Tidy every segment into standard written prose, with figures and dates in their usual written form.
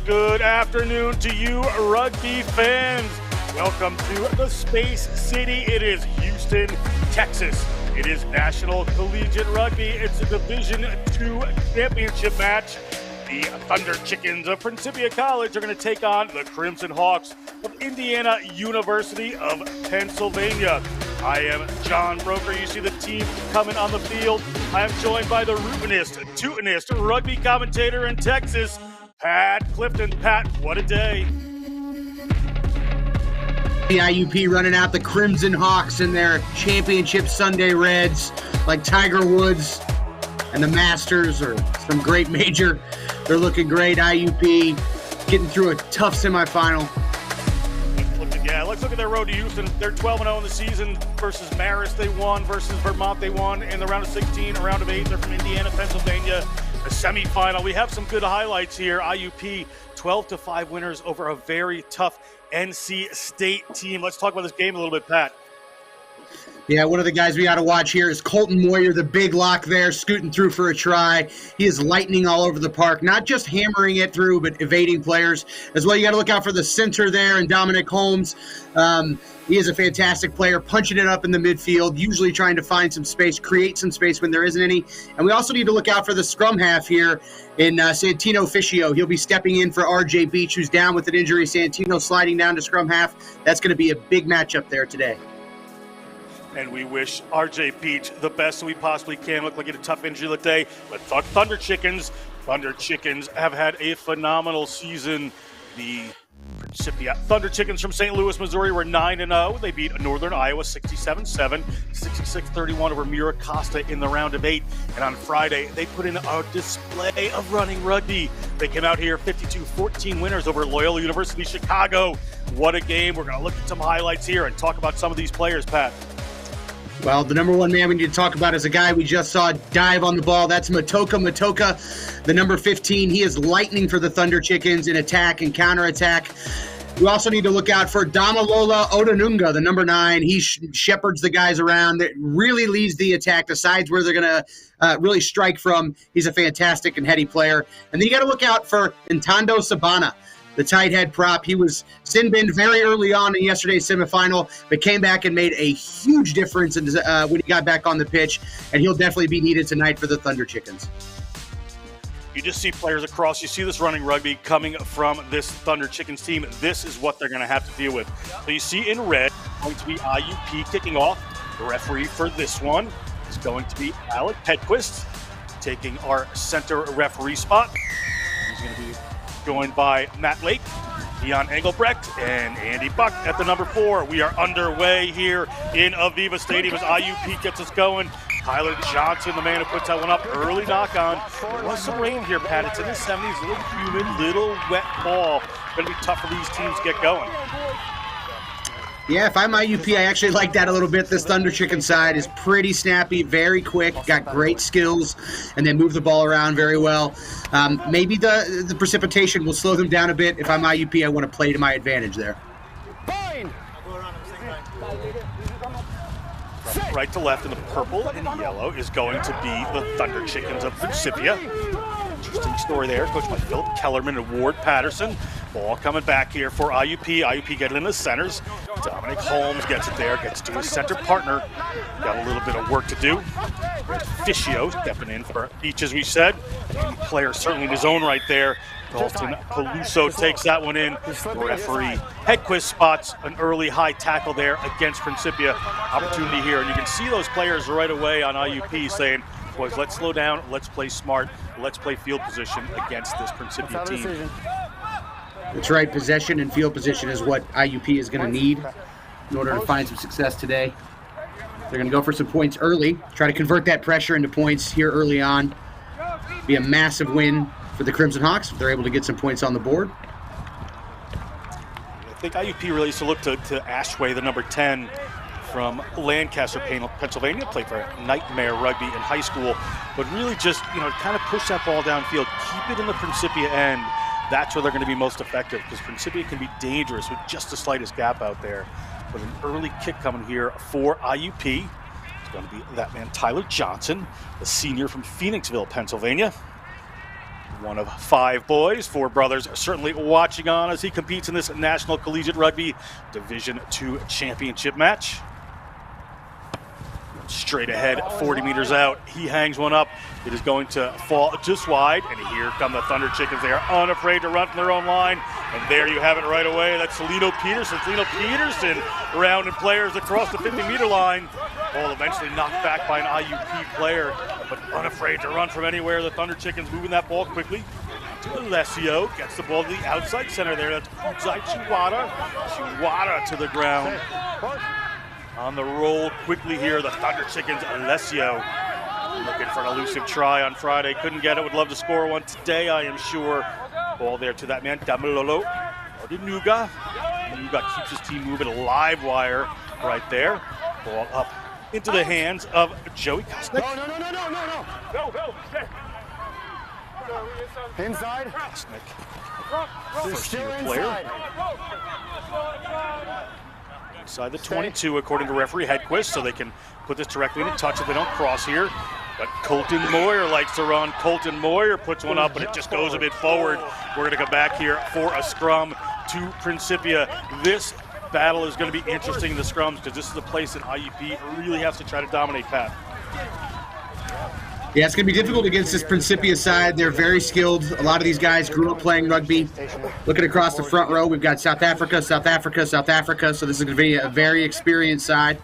Good afternoon to you, rugby fans. Welcome to the Space City. It is Houston, Texas. It is National Collegiate Rugby. It's a Division II Championship match. The Thunder Chickens of Principia College are going to take on the Crimson Hawks of Indiana University of Pennsylvania. I am John Broker. You see the team coming on the field. I am joined by the rootinest, tootinest rugby commentator in Texas, Pat Clifton. Pat, what a day. The IUP running out the Crimson Hawks in their championship Sunday Reds, like Tiger Woods and the Masters or some great major. They're looking great. IUP getting through a tough semifinal. Let's look at their road to Houston. They're 12-0 in the season. Versus Marist, they won. Versus Vermont, they won. In the round of 16, a round of 8, they're from Indiana, Pennsylvania. A semifinal. We have some good highlights here. IUP 12-5 winners over a very tough NC State team. Let's talk about this game a little bit, Pat. Yeah, one of the guys we got to watch here is Colton Moyer, the big lock there, scooting through for a try. He is lightning all over the park, not just hammering it through, but evading players as well. You got to look out for the center there and Dominic Holmes. He is a fantastic player, punching it up in the midfield, usually trying to find some space, create some space when there isn't any. And we also need to look out for the scrum half here in Santino Fischio. He'll be stepping in for RJ Beach, who's down with an injury. Santino sliding down to scrum half. That's going to be a big matchup there today. And we wish RJ Beach the best we possibly can. Look like he had a tough injury today. Let's talk Thunder Chickens. Thunder Chickens have had a phenomenal season. The Principia Thunder Chickens from St. Louis, Missouri were 9-0. They beat Northern Iowa 67-7, 66-31 over Mira Costa in the round of 8. And on Friday, they put in a display of running rugby. They came out here 52-14 winners over Loyola University Chicago. What a game. We're going to look at some highlights here and talk about some of these players, Pat. Well, the number one man we need to talk about is a guy we just saw dive on the ball. That's Matoka, the number 15. He is lightning for the Thunder Chickens in attack and counterattack. We also need to look out for Damalola Odanunga, the number 9. He shepherds the guys around. That really leads the attack, decides where they're going to really strike from. He's a fantastic and heady player. And then you got to look out for Intando Sabana, the tight head prop. He was sin-binned very early on in yesterday's semifinal, but came back and made a huge difference when he got back on the pitch, and he'll definitely be needed tonight for the Thunder Chickens. You just see players across. You see this running rugby coming from this Thunder Chickens team. This is what they're going to have to deal with. So you see in red, going to be IUP kicking off. The referee for this one is going to be Alec Hedquist, taking our center referee spot. He's going to be joined by Matt Lake, Dion Engelbrecht, and Andy Buck at the number 4. We are underway here in Aviva Stadium as IUP gets us going. Tyler Johnson, the man who puts that one up, early knock on. There was some rain here, Pat. It's in the 70s, little humid, little wet ball. Going to be tough for these teams to get going. Yeah, if I'm IUP, I actually like that a little bit. This Thunder Chicken side is pretty snappy, very quick, got great skills, and they move the ball around very well. Maybe the precipitation will slow them down a bit. If I'm IUP, I want to play to my advantage there. Right to left in the purple and yellow is going to be the Thunder Chickens of Principia. Interesting story there, coached by Philip Kellerman and Ward Patterson. Ball coming back here for IUP. IUP getting in the centers. Dominic Holmes gets it there, gets to his center partner. Got a little bit of work to do. Fischio stepping in for Beach, as we said. Player certainly in his own right there. Dalton Peluso takes that one in. The referee Hedquist spots an early high tackle there against Principia. Opportunity here, and you can see those players right away on IUP saying, boys, let's slow down, let's play smart, let's play field position against this Principia team. That's right, possession and field position is what IUP is going to need in order to find some success today. They're going to go for some points early, try to convert that pressure into points here early on. Be a massive win for the Crimson Hawks if they're able to get some points on the board. I think IUP really needs to look to Ashway, the number 10 from Lancaster, Pennsylvania, played for Nightmare Rugby in high school, but really just, kind of push that ball downfield, keep it in the Principia end. That's where they're going to be most effective, because Principia can be dangerous with just the slightest gap out there. With an early kick coming here for IUP. It's going to be that man, Tyler Johnson, the senior from Phoenixville, Pennsylvania. One of 5 boys, 4 brothers certainly watching on as he competes in this National Collegiate Rugby Division II Championship match. Straight ahead, 40 meters out, he hangs one up. It is going to fall just wide, and here come the Thunder Chickens. They are unafraid to run from their own line, and there you have it right away. That's Lino Peterson. Lino Peterson rounding players across the 50-meter line. Ball eventually knocked back by an IUP player, but unafraid to run from anywhere. The Thunder Chickens moving that ball quickly to Alessio. Gets the ball to the outside center there. That's Uzai Chiwata. Chiwata to the ground. On the roll quickly here, the Thunder Chickens, Alessio. Looking for an elusive try on Friday. Couldn't get it. Would love to score one today, I am sure. Ball there to that man, Damilolo. Or to Nuga. Nuga keeps his team moving. A live wire right there. Ball up into the hands of Joey Kosnick. No. Inside. Kosnick, first-year player. Inside the 22, according to referee Hedquist, so they can put this directly into touch if they don't cross here. But Colton Moyer likes to run. Colton Moyer puts one up, but it just goes a bit forward. We're going to come back here for a scrum to Principia. This battle is going to be interesting in the scrums because this is a place that IUP really has to try to dominate, Pat. Yeah, it's going to be difficult against this Principia side. They're very skilled. A lot of these guys grew up playing rugby. Looking across the front row, we've got South Africa. So this is going to be a very experienced side.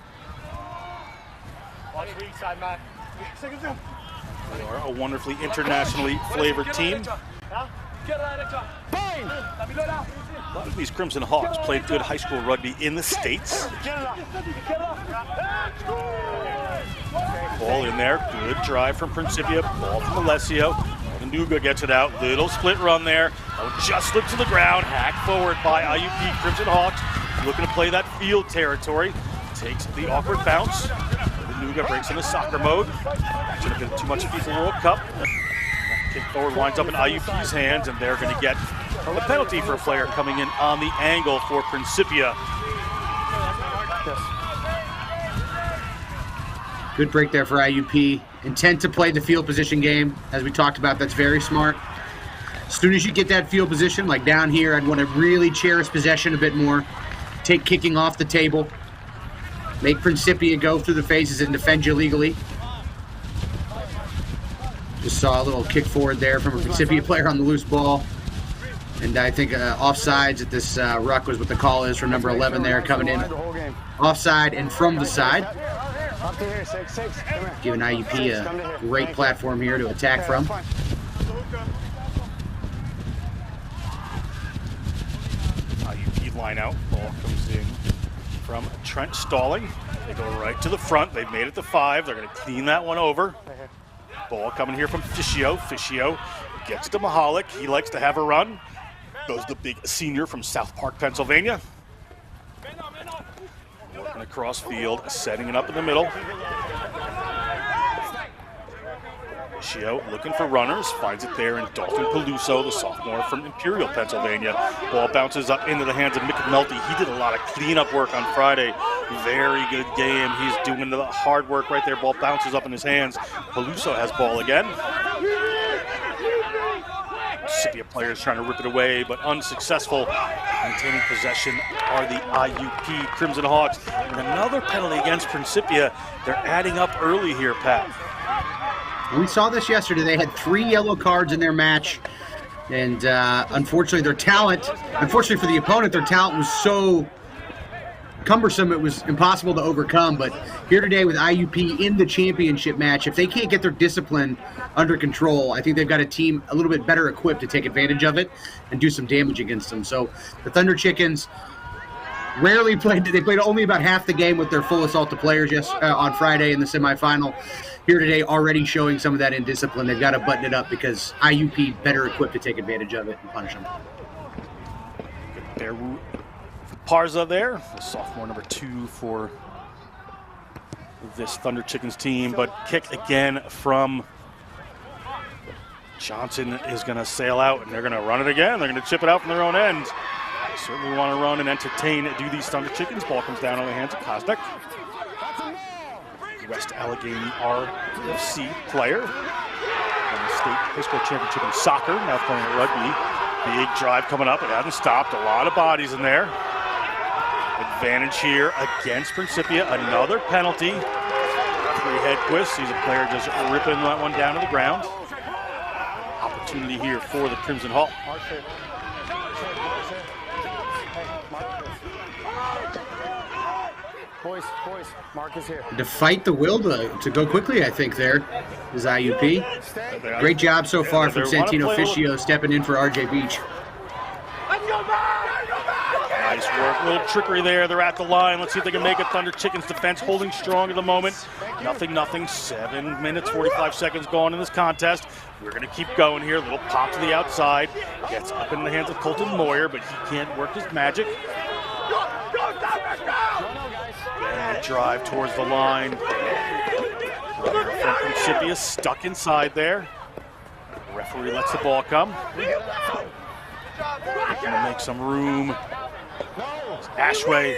They are a wonderfully internationally flavored team. A lot of these Crimson Hawks played good high school rugby in the States. Ball in there, good drive from Principia, ball from Alessio. Nuga gets it out, little split run there. Oh, just slipped to the ground, hacked forward by IUP Crimson Hawks. Looking to play that field territory. Takes the awkward bounce. Nuga breaks into soccer mode. Should have been too much FIFA World Cup. Kick forward winds up in IUP's hands, and they're going to get a penalty for a player coming in on the angle for Principia. Good break there for IUP. Intent to play the field position game, as we talked about. That's very smart. As soon as you get that field position, like down here, I'd want to really cherish possession a bit more. Take kicking off the table. Make Principia go through the phases and defend you legally. Just saw a little kick forward there from a Principia player on the loose ball. And I think offsides at this ruck was what the call is from number 11 there coming in. Offside and from the side. Giving IUP a great platform here to attack from. IUP line out. Ball comes in from Trent Stalling. They go right to the front. They've made it to 5. They're going to clean that one over. Ball coming here from Fischio. Fischio gets to Mahalik. He likes to have a run. Goes the big senior from South Park, Pennsylvania. Working across field, setting it up in the middle. Fischio looking for runners, finds it there in Dalton Peluso, the sophomore from Imperial, Pennsylvania. Ball bounces up into the hands of Mick McNulty. He did a lot of cleanup work on Friday. Very good game. He's doing the hard work right there. Ball bounces up in his hands. Peluso has ball again. Principia players trying to rip it away, but unsuccessful. Maintaining possession are the IUP Crimson Hawks. And another penalty against Principia. They're adding up early here, Pat. We saw this yesterday. They had 3 yellow cards in their match. And unfortunately, their talent, unfortunately for the opponent, their talent was so cumbersome it was impossible to overcome. But here today with IUP in the championship match, if they can't get their discipline under control, I think they've got a team a little bit better equipped to take advantage of it and do some damage against them. So the Thunder Chickens rarely played. They played only about half the game with their full assault to players on Friday in the semifinal. Here today already showing some of that indiscipline. They've got to button it up because IUP better equipped to take advantage of it and punish them. Bearwood Parza there, the sophomore number 2 for this Thunder Chickens team, but kick again from Johnson is going to sail out, and they're going to run it again. They're going to chip it out from their own end. They certainly want to run and entertain, do these Thunder Chickens. Ball comes down on the hands of Kosnick. West Allegheny RFC player. the state high school championship in soccer, now playing rugby. Big drive coming up. It hasn't stopped. A lot of bodies in there. Advantage here against Principia. Another penalty. Three-head twist. Sees a player just ripping that one down to the ground. Opportunity here for the Crimson Hawk. Boys, Mark is here. To fight the will to go quickly, I think there is IUP. Great job so far from Santino Fischio stepping in for RJ Beach. Nice work, a little trickery there. They're at the line. Let's see if they can make it. Thunder Chickens defense holding strong at the moment. Nothing. 7 minutes, 45 seconds gone in this contest. We're going to keep going here. A little pop to the outside. Gets up in the hands of Colton Moyer, but he can't work his magic. And the drive towards the line. From Principia stuck inside there. The referee lets the ball come. Looking to make some room. Ashway.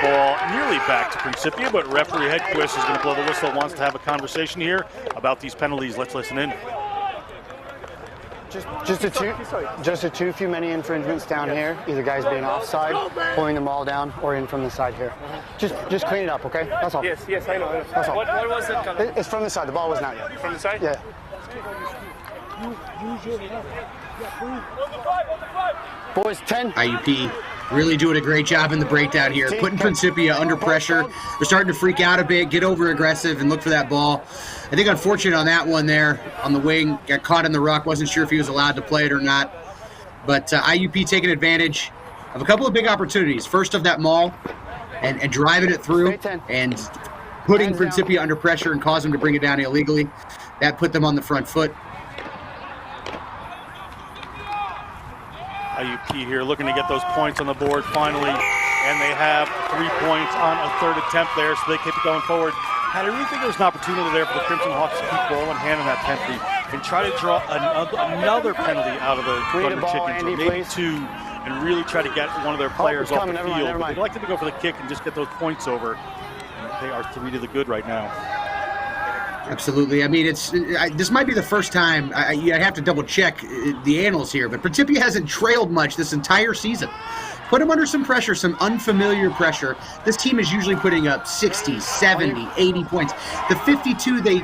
Ball nearly back to Principia, but referee Hedquist is going to blow the whistle. Wants to have a conversation here about these penalties. Let's listen in. Just a too few many infringements down here. Either guys being offside, pulling the ball down, or in from the side here. Just clean it up, okay? That's all. Yes, I know. That's all. What was it? It's from the side. The ball was not yet. From the side? Yeah. Boys, 10. IUP really doing a great job in the breakdown here, putting Principia under pressure. They're starting to freak out a bit, get over aggressive, and look for that ball. I think unfortunate on that one there on the wing, got caught in the ruck, wasn't sure if he was allowed to play it or not. But IUP taking advantage of a couple of big opportunities. First of that maul and driving it through and putting Principia under pressure and causing them to bring it down illegally. That put them on the front foot. IUP here looking to get those points on the board finally, and they have 3 points on a third attempt there, so they keep it going forward. And I really think there's an opportunity there for the Crimson Hawks to keep ball in hand in that penalty and try to draw another penalty out of the Thunder Chickens, or maybe two, and really try to get one of their players off the field. They'd like them to go for the kick and just get those points over. And they are 3 to the good right now. Absolutely. I mean, this might be the first time. I have to double check the annals here, but Principia hasn't trailed much this entire season. Put them under some pressure, some unfamiliar pressure. This team is usually putting up 60, 70, 80 points. The 52 they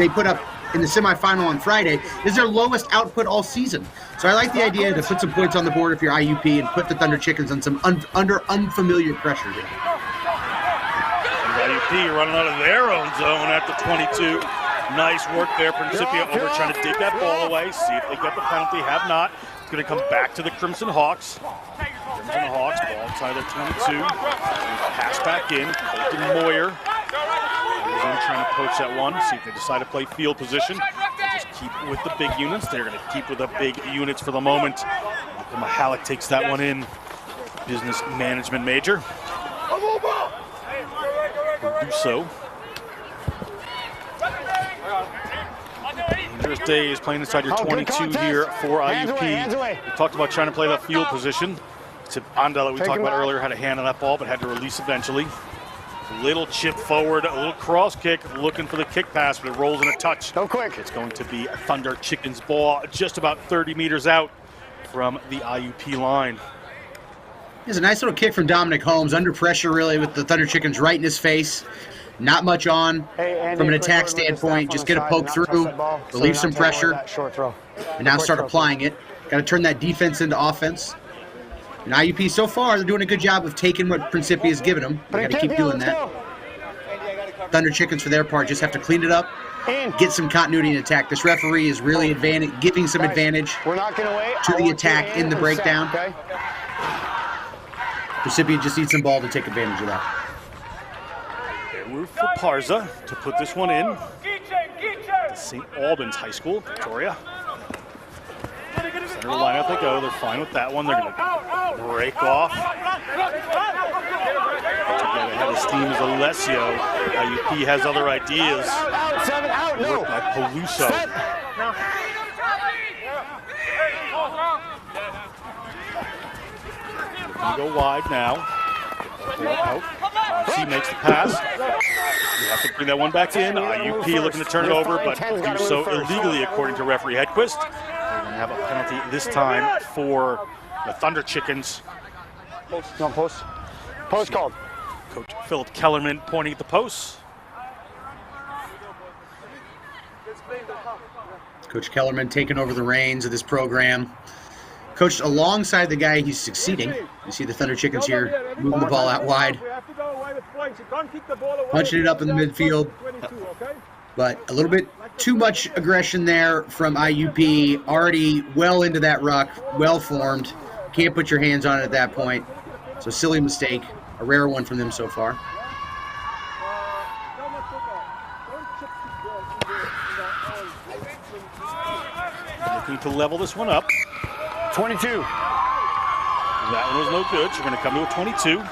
put up in the semifinal on Friday is their lowest output all season. So I like the idea to put some points on the board if you're IUP and put the Thunder Chickens on some under unfamiliar pressure here. IUP running out of their own zone at the 22. Nice work there. Principia over trying to dig that ball away. See if they get the penalty. Have not. It's going to come back to the Crimson Hawks. Crimson Hawks, ball inside their 22. Pass back in. Colton Moyer. Trying to poach that one. See if they decide to play field position. Just keep with the big units. They're going to keep with the big units for the moment. Mahalik takes that one in. Business management major. Do so. Dangerous days playing inside your 22 here for IUP. We talked about trying to play that field position. Andela, we talked about earlier, had a hand on that ball, but had to release eventually. Little chip forward, a little cross kick, looking for the kick pass, but it rolls in a touch. Go quick. It's going to be a Thunder Chickens ball just about 30 meters out from the IUP line. There's a nice little kick from Dominic Holmes, under pressure really with the Thunder Chickens right in his face. Not much on from an attack standpoint. Just get a poke through, relieve some pressure, and now start applying it. Got to turn that defense into offense. And IUP so far, they're doing a good job of taking what Principia has given them. They got to keep doing that. Thunder Chickens, for their part, just have to clean it up, get some continuity in attack. This referee is really giving some advantage to the attack in the breakdown. Principia just needs some ball to take advantage of that. They're for Parza to put this one in. St. Albans High School, Victoria. Center line out they go. They're fine with that one. They're going to break off. To get ahead of steam is Alessio. IUP has other ideas. Worked by Peluso. Looking to go wide now. Out. He makes the pass. You have to bring that one back in. IUP looking to turn it over, but do so illegally according to referee Hedquist. They're going to have a penalty this time for the Thunder Chickens. No, post. Post called. Coach Philip Kellerman pointing at the posts. Coach Kellerman taking over the reins of this program. Coached alongside the guy he's succeeding. You see the Thunder Chickens here moving the ball out wide. Punching it up in the midfield. But a little bit too much aggression there from IUP. Already well into that ruck, well formed. Can't put your hands on it at that point. So silly mistake. A rare one from them so far. Looking to level this one up. 22. That one was no good, so we're going to come to a 22.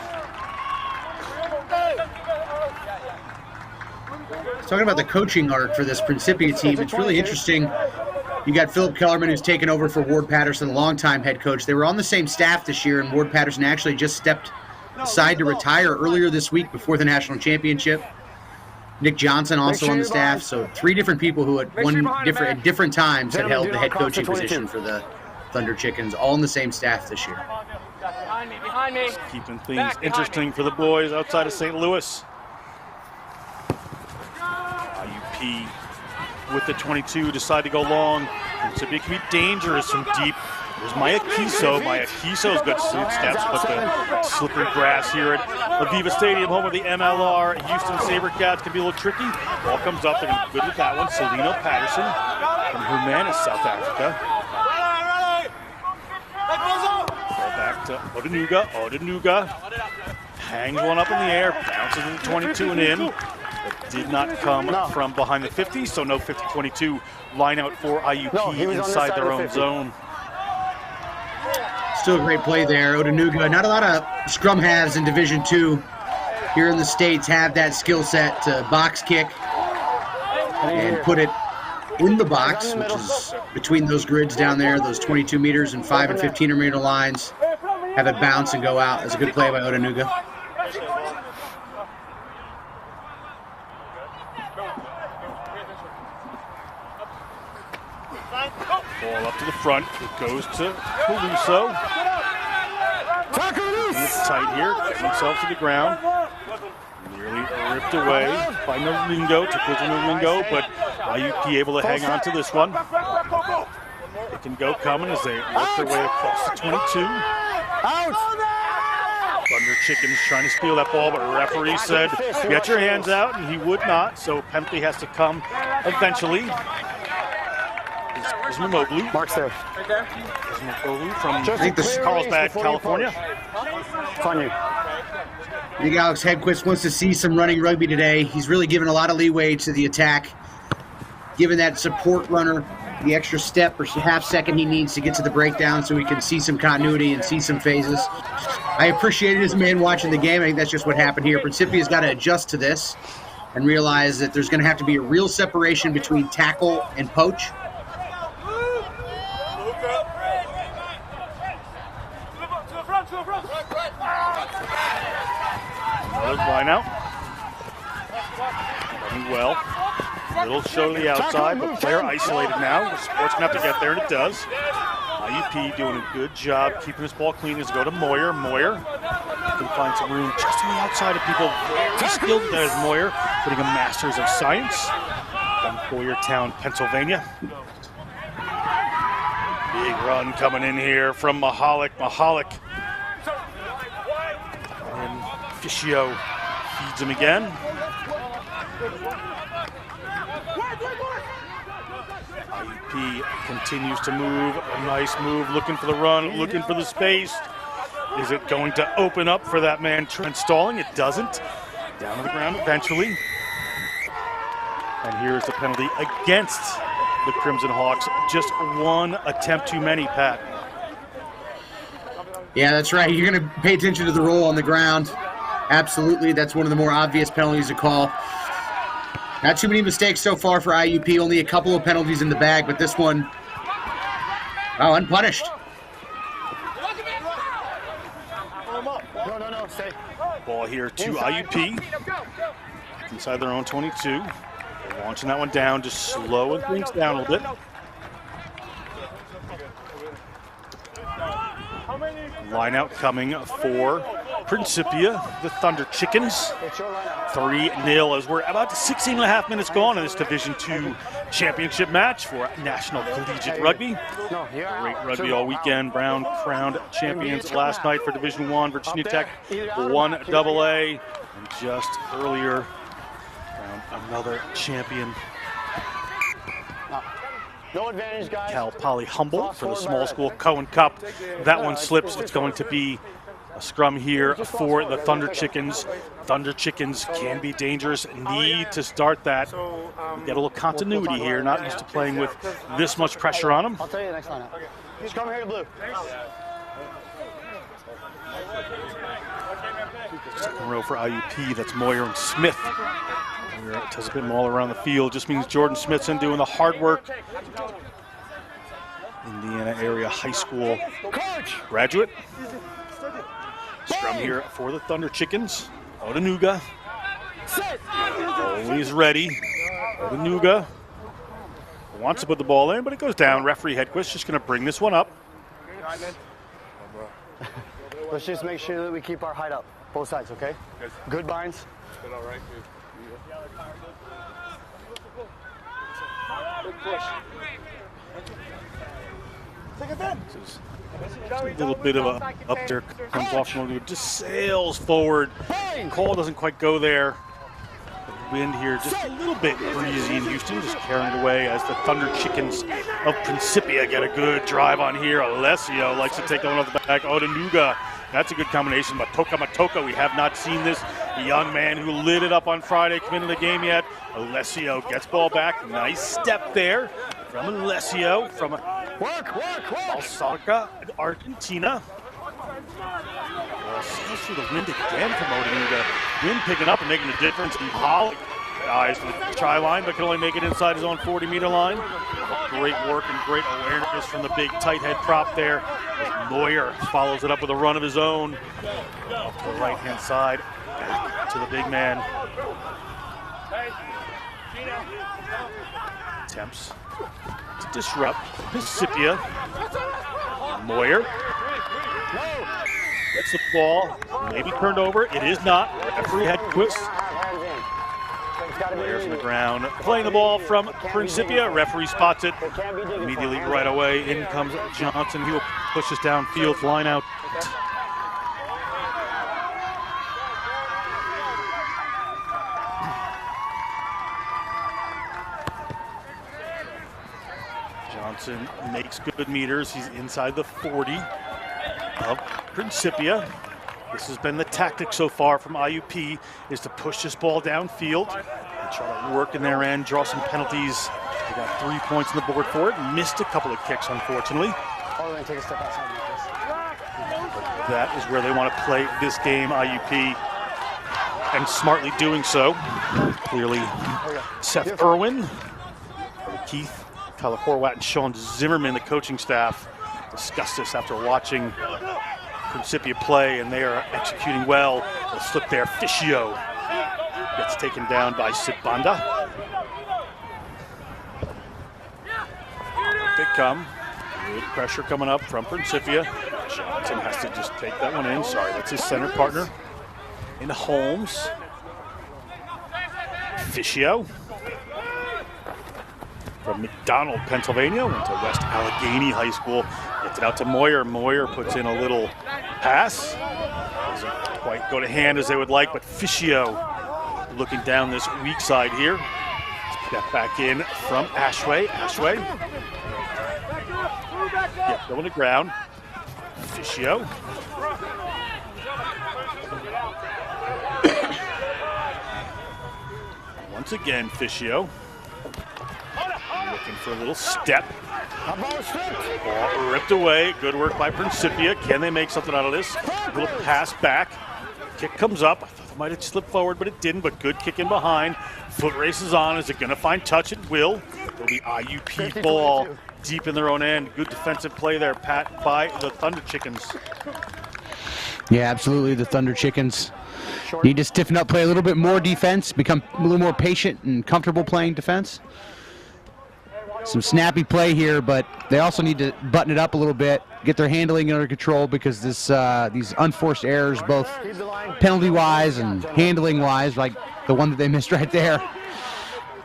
Talking about the coaching arc for this Principia team, it's really interesting. You got Philip Kellerman, who's taken over for Ward Patterson, a longtime head coach. They were on the same staff this year, and Ward Patterson actually just stepped aside to retire earlier this week before the national championship. Nick Johnson also on the staff, so 3 different people who at different times had held the head coaching position for the Thunder Chickens, all on the same staff this year. Behind me. Keeping things interesting for the boys outside of St. Louis. IUP with the 22 decide to go long. Principia can be dangerous from deep. There's Mayakiso. Mayakiso's got suit steps, but the slippery grass here at Aviva Stadium, home of the MLR Houston SaberCats, can be a little tricky. Ball comes up, they're good with that one. Celino Patterson from Hermanus, South Africa. Ball back to Odenuga. Odenuga hangs one up in the air, bounces into the 22 and in. It did not come from behind the 50, so no 50-22 line out for IUP inside their own zone. Still a great play there, Odenuga. Not a lot of scrum halves in Division II here in the States have that skill set to box kick and put it in the box, which is between those grids down there, those 22 meters and 5 and 15 meter lines. Have it bounce and go out. That's a good play by Odenuga. Ball up to the front. It goes to Caruso. It's tight here. Getting himself to the ground. Nearly ripped away by Nolingo. To Nolingo, but IUP able to hang on to this one. It can go coming as they work their way across the 22. Thunder Chickens trying to steal that ball, but a referee said, get your hands out, and he would not, so penalty has to come eventually. Ismamoglu. Mark's there. Ismamoglu from Carlsbad, California. It's on you. I think Alex Hedquist wants to see some running rugby today. He's really given a lot of leeway to the attack, giving that support runner the extra step or half second he needs to get to the breakdown so we can see some continuity and see some phases. I appreciated as a man watching the game. I think that's just what happened here. Principia's got to adjust to this and realize that there's going to have to be a real separation between tackle and poach. Another line out. Running well. Little show to the outside, but player isolated now. The sport's going to have to get there, and it does. IUP doing a good job keeping this ball clean as go to Moyer. Moyer can find some room just on the outside of people. Very skilled there is Moyer, putting a Masters of Science from Boyertown, Pennsylvania. Big run coming in here from Mahalik. Mahalik. And Fischio feeds him again. IUP continues to move. A nice move, looking for the run, looking for the space. Is it going to open up for that man Trent Stalling? It doesn't. Down to the ground eventually. And here's the penalty against the Crimson Hawks. Just one attempt too many, Pat. Yeah, that's right. You're going to pay attention to the roll on the ground. Absolutely. That's one of the more obvious penalties to call. Not too many mistakes so far for IUP. Only a couple of penalties in the bag, but this one, unpunished. No, stay. Ball ball here to IUP. Inside their own 22. They're launching that one down, just slowing things down a little bit. Line out coming for Principia, the Thunder Chickens. 3-0 as we're about 16.5 minutes gone in this Division II championship match for National Collegiate Rugby. Great rugby all weekend. Brown crowned champions last night for Division I. Virginia Tech 1AA. And just earlier, another champion. No advantage, guys. Cal Poly Humboldt for the small school Cohen Cup. That one slips. It's going to be a scrum here for the Thunder Chickens. Thunder Chickens can be dangerous. Need to start that. Get a little continuity here. Not used to playing with this much pressure on them. I'll tell you the next lineup. Scrum here to blue. Second row for IUP. That's Moyer and Smith. Does a bit all around the field. Just means Jordan Smithson doing the hard work. Indiana area high school graduate. Scrum here for the Thunder Chickens. Odanuga. Always ready. Odanuga wants to put the ball in, but it goes down. Referee Hedquist just going to bring this one up. Let's just make sure that we keep our height up. Both sides, okay? Good binds. All right. A little bit of a up there, comes off, just sails forward. Call doesn't quite go there. The wind here just a little bit breezy in Houston, just carrying it away as the Thunder Chickens of Principia get a good drive on here. Alessio likes to take that one off the back. Odanuga, that's a good combination. Matoka, we have not seen this young man who lit it up on Friday come into the game yet. Alessio gets ball back. Nice step there from Alessio from Osaka, Argentina. Well, through the wind again from Odanuga. Wind picking up and making a difference. And Pollock dives for the try line, but can only make it inside his own 40-meter line. Great work and great awareness from the big tight head prop there. Moyer follows it up with a run of his own. Off to the right-hand side, back to the big man. Attempts to disrupt Principia. Moyer gets the ball, maybe turned over. It is not. Referee Hedquist. Players on the ground playing the ball from Principia. Referee spots it immediately right away. In comes Johnson. He will push us downfield, line out. Johnson makes good meters. He's inside the 40 of Principia. This has been the tactic so far from IUP, is to push this ball downfield and try to work in their end, draw some penalties. They got 3 points on the board for it. Missed a couple of kicks, unfortunately. Oh, then take a step outside like That is where they want to play this game, IUP, and smartly doing so. Clearly, Seth Irwin, Keith Tyler Horwat, and Sean Zimmerman, the coaching staff, discussed this after watching Principia play, and they are executing well. The slip there, Fischio gets taken down by Sibanda. Big come. Good pressure coming up from Principia. Johnson has to just take that one in. Sorry, that's his center partner in Holmes. Fischio from McDonald, Pennsylvania, went to West Allegheny High School. Gets it out to Moyer. Moyer puts in a little pass. Doesn't quite go to hand as they would like, but Fischio looking down this weak side here. Step back in from Ashway. Ashway. Yep, going to ground. Fischio. Once again, Fischio. Looking for a little step. Ball ripped away. Good work by Principia. Can they make something out of this? A little pass back. Kick comes up. I thought it might have slipped forward, but it didn't. But good kick in behind. Foot race is on. Is it going to find touch? It will. It'll be IUP ball deep in their own end. Good defensive play there, Pat, by the Thunder Chickens. Yeah, absolutely. The Thunder Chickens Need to stiffen up, play a little bit more defense, become a little more patient and comfortable playing defense. Some snappy play here, but they also need to button it up a little bit, get their handling under control, because this these unforced errors, both penalty-wise and handling-wise, like the one that they missed right there,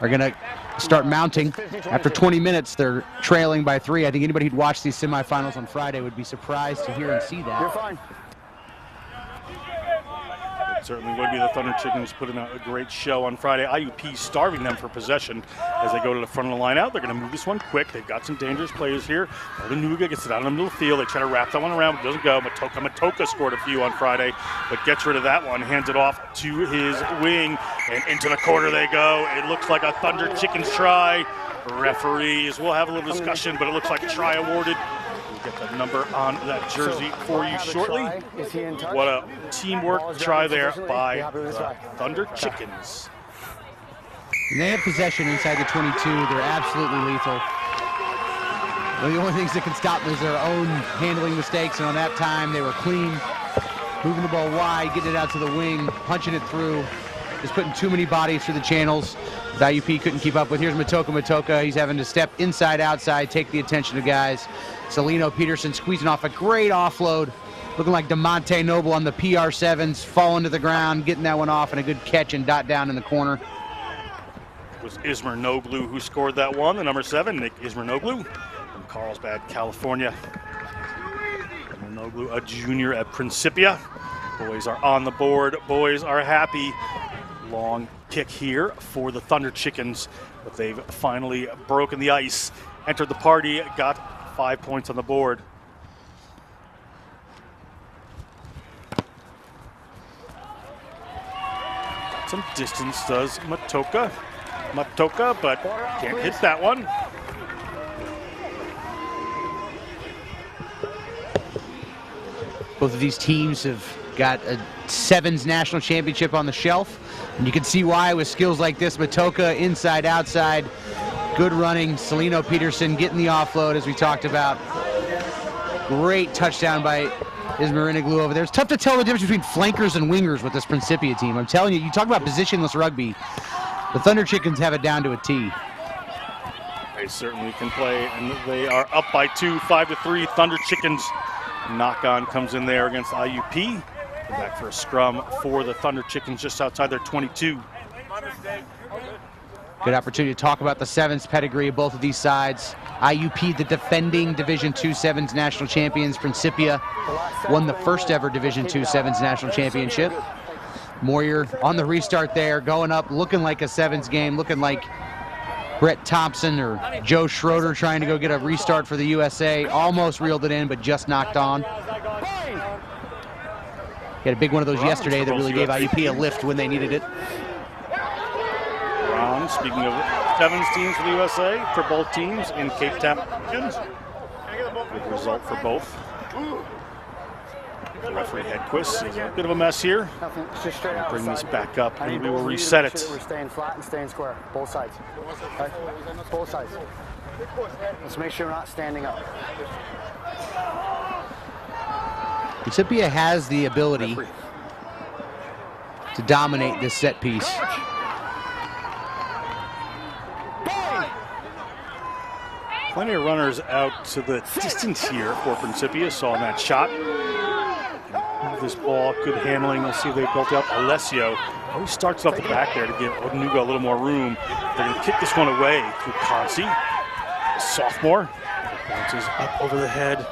are going to start mounting. After 20 minutes, they're trailing by 3. I think anybody who'd watched these semifinals on Friday would be surprised to hear and see that. You're fine. Certainly would be. The Thunder Chickens putting out a great show on Friday. IUP starving them for possession as they go to the front of the line out. They're going to move this one quick. They've got some dangerous players here. Nuga gets it out in the middle of the field. They try to wrap that one around, but it doesn't go. Matoka scored a few on Friday, but gets rid of that one, hands it off to his wing, and into the corner they go. It looks like a Thunder Chickens try. Referees, we'll have a little discussion, but it looks like a try awarded. Get the number on that jersey for you shortly. What a teamwork try there by the Thunder Chickens. And they have possession inside the 22. They're absolutely lethal. Well, the only things that can stop them is their own handling mistakes, and on that time they were clean, moving the ball wide, getting it out to the wing, punching it through, just putting too many bodies through the channels. The IUP couldn't keep up with. Here's Matoka. He's having to step inside, outside, take the attention of guys. Celino Peterson squeezing off a great offload, looking like DeMonte Noble on the PR7s, falling to the ground, getting that one off, and a good catch and dot down in the corner. It was Ismer Noglu who scored that one, the number 7, Nick Ismer Noglu from Carlsbad, California. Ismer Noglu, a junior at Principia. Boys are on the board. Boys are happy. Long kick here for the Thunder Chickens, but they've finally broken the ice, entered the party, got 5 points on the board. Some distance does Matoka, but can't hit that one. Both of these teams have got a sevens national championship on the shelf, and you can see why with skills like this. Matoka inside, outside, good running. Celino Peterson getting the offload, as we talked about. Great touchdown by Ismer Noglu over there. It's tough to tell the difference between flankers and wingers with this Principia team. I'm telling you, you talk about positionless rugby. The Thunder Chickens have it down to a T. They certainly can play, and they are up by 2, 5-3. Thunder Chickens knock-on comes in there against IUP. Back for a scrum for the Thunder Chickens just outside their 22. Good opportunity to talk about the sevens pedigree of both of these sides. IUP, the defending Division II Sevens national champions. Principia won the first ever Division II Sevens national championship. Moyer on the restart there, going up, looking like a sevens game, looking like Brett Thompson or Joe Schroeder trying to go get a restart for the USA. Almost reeled it in, but just knocked on. He had a big one of those yesterday that really gave IUP a lift when they needed it. Ron, speaking of sevens teams for the USA, for both teams in Cape Town. Good result for both. The referee Hedquist is a bit of a mess here. We'll bring this back up and we will reset it. We're staying flat and staying square, both sides. Okay? Both sides. Let's make sure we're not standing up. Principia has the ability to dominate this set piece. Plenty of runners out to the distance here for Principia. Saw that shot. This ball, good handling. Let's see if they built up. Alessio always starts off the back there to give Onuga a little more room. They're going to kick this one away through Ponce. Sophomore bounces up over the head.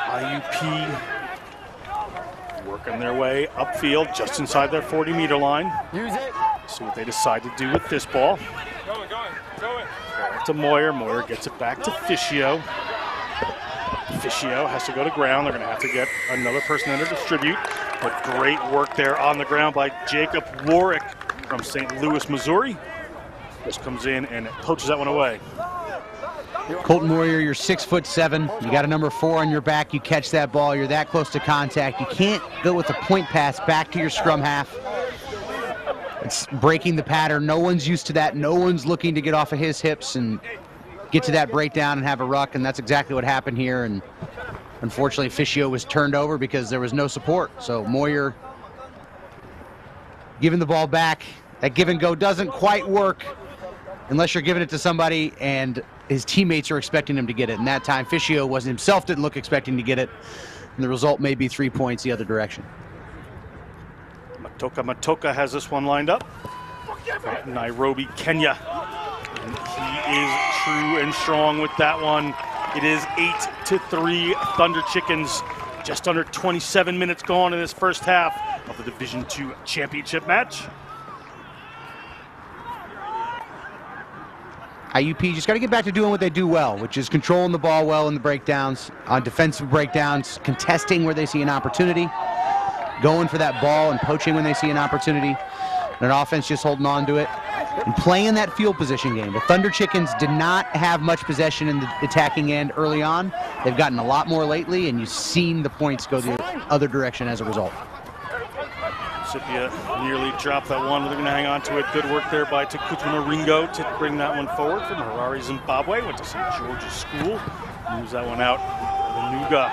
IUP working their way upfield just inside their 40-meter line. Use it. See what they decide to do with this ball. Back to Moyer. Moyer gets it back to Fischio. Fischio has to go to ground. They're going to have to get another person in to distribute. But great work there on the ground by Jacob Warwick from St. Louis, Missouri. Just comes in and poaches that one away. Colton Moyer, you're 6'7". You got a number 4 on your back. You catch that ball. You're that close to contact. You can't go with a point pass back to your scrum half. It's breaking the pattern. No one's used to that. No one's looking to get off of his hips and get to that breakdown and have a ruck, and that's exactly what happened here. And unfortunately, Fischio was turned over because there was no support. So Moyer giving the ball back. That give and go doesn't quite work unless you're giving it to somebody and his teammates are expecting him to get it. And that time, Fischio didn't look expecting to get it. And the result may be 3 points the other direction. Matoka has this one lined up from Nairobi, Kenya. And he is true and strong with that one. It is 8-3 Thunder Chickens. Just under 27 minutes gone in this first half of the Division II Championship match. IUP just got to get back to doing what they do well, which is controlling the ball well in the breakdowns, on defensive breakdowns, contesting where they see an opportunity, going for that ball and poaching when they see an opportunity, and an offense just holding on to it, and playing that field position game. The Thunder Chickens did not have much possession in the attacking end early on. They've gotten a lot more lately, and you've seen the points go the other direction as a result. Principia nearly dropped that one. They're going to hang on to it. Good work there by Takutuna Ringo to bring that one forward from Harare, Zimbabwe. Went to St. George's School. Moves that one out. Lanuga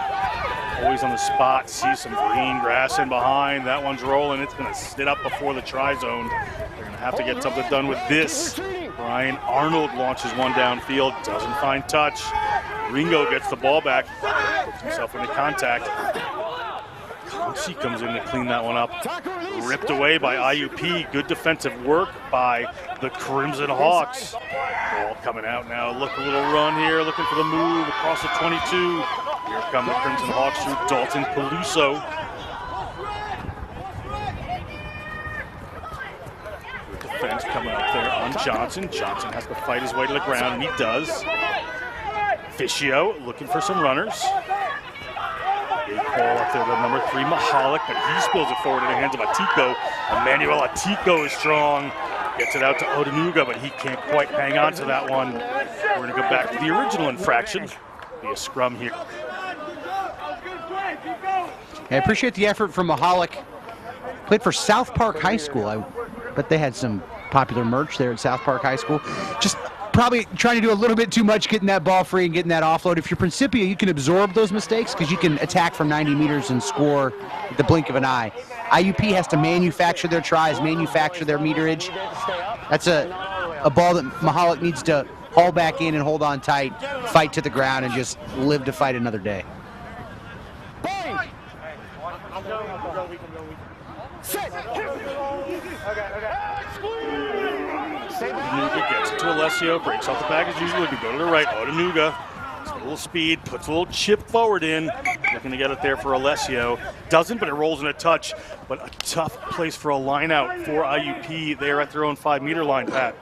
always on the spot. Sees some green grass in behind. That one's rolling. It's going to sit up before the try-zone. They're going to have to get something done with this. Brian Arnold launches one downfield. Doesn't find touch. Ringo gets the ball back. Puts himself into contact. He comes in to clean that one up. Ripped away by IUP. Good defensive work by the Crimson Hawks. Ball coming out now. Look, a little run here. Looking for the move across the 22. Here come the Crimson Hawks through Dalton Peluso. Good defense coming up there on Johnson. Johnson has to fight his way to the ground, and he does. Fischio looking for some runners. Big ball up there to number 3, Mahalik, but he spills it forward in the hands of Atiko. Emmanuel Atiko is strong. Gets it out to Odanuga, but he can't quite hang on to that one. We're going to go back to the original infraction. Be a scrum here. I appreciate the effort from Mahalik. Played for South Park High School. I bet they had some popular merch there at South Park High School. Just probably trying to do a little bit too much getting that ball free and getting that offload. If you're Principia, you can absorb those mistakes because you can attack from 90 meters and score at the blink of an eye. IUP has to manufacture their tries, manufacture their meterage. That's a ball that Mahalik needs to haul back in and hold on tight, fight to the ground, and just live to fight another day. Odanuga gets it to Alessio, breaks off the back as usual. We go to the right. Odanuga, a little speed, puts a little chip forward in. Looking to get it there for Alessio. Doesn't, but it rolls in a touch. But a tough place for a line out for IUP. They're at their own 5-meter line, Pat.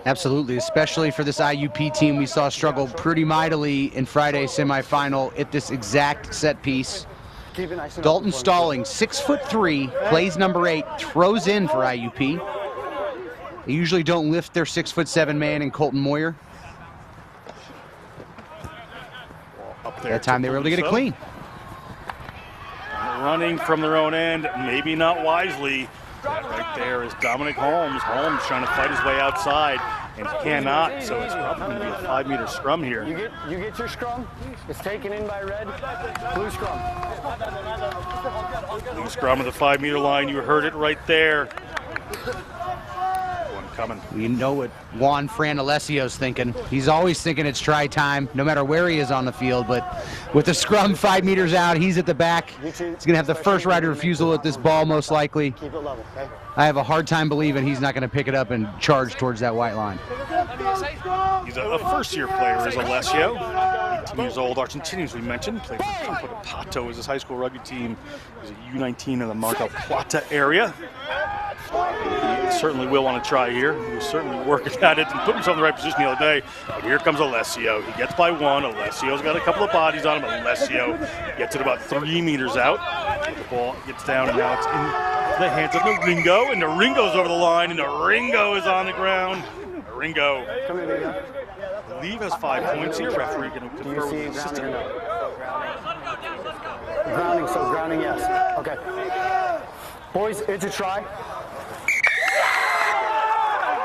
Absolutely, especially for this IUP team. We saw struggle pretty mightily in Friday's semifinal at this exact set piece. Dalton Stalling, 6'3", plays number 8, throws in for IUP. They usually don't lift their 6'7" man in Colton Moyer. Up there that time they were able to get it clean. Running from their own end, maybe not wisely. That right there is Dominic Holmes. Holmes trying to fight his way outside and cannot, so it's probably going to be a 5-meter scrum here. You get your scrum. It's taken in by red. Blue scrum. Blue scrum at the 5-meter line. You heard it right there. One coming. You know what Juan Fran Alessio's thinking. He's always thinking it's try time, no matter where he is on the field. But with the scrum 5 meters out, he's at the back. He's going to have the first right of refusal at this ball, most likely. Keep it level, okay? I have a hard time believing he's not going to pick it up and charge towards that white line. He's a first-year player, is Alessio. 18 years old, Argentinian, as we mentioned. Played for Campo de Pato as his high school rugby team. He's a U19 in the Mar del Plata area. He certainly will want to try here. He was certainly working at it and put himself in the right position the other day. But here comes Alessio. He gets by one. Alessio's got a couple of bodies on him. Alessio gets it about 3 meters out. The ball gets down, and now it's in the hands of Naringo. And Naringo's over the line, and Naringo is on the ground. Naringo, I believe, has 5 points here. Referee going to confer with the assistant. Grounding, so grounding, yes. Okay. Boys, it's a try.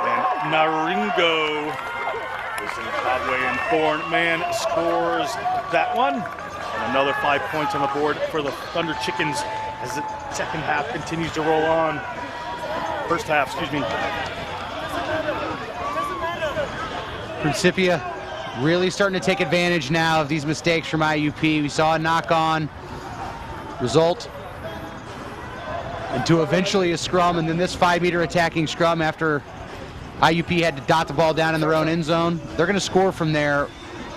And Naringo, the Zimbabwean-born man, scores that one. And another 5 points on the board for the Thunder Chickens as the second half continues to roll on. first half, excuse me. Principia really starting to take advantage now of these mistakes from IUP. We saw a knock-on result into eventually a scrum, and then this 5-meter attacking scrum after IUP had to dot the ball down in their own end zone. They're going to score from there,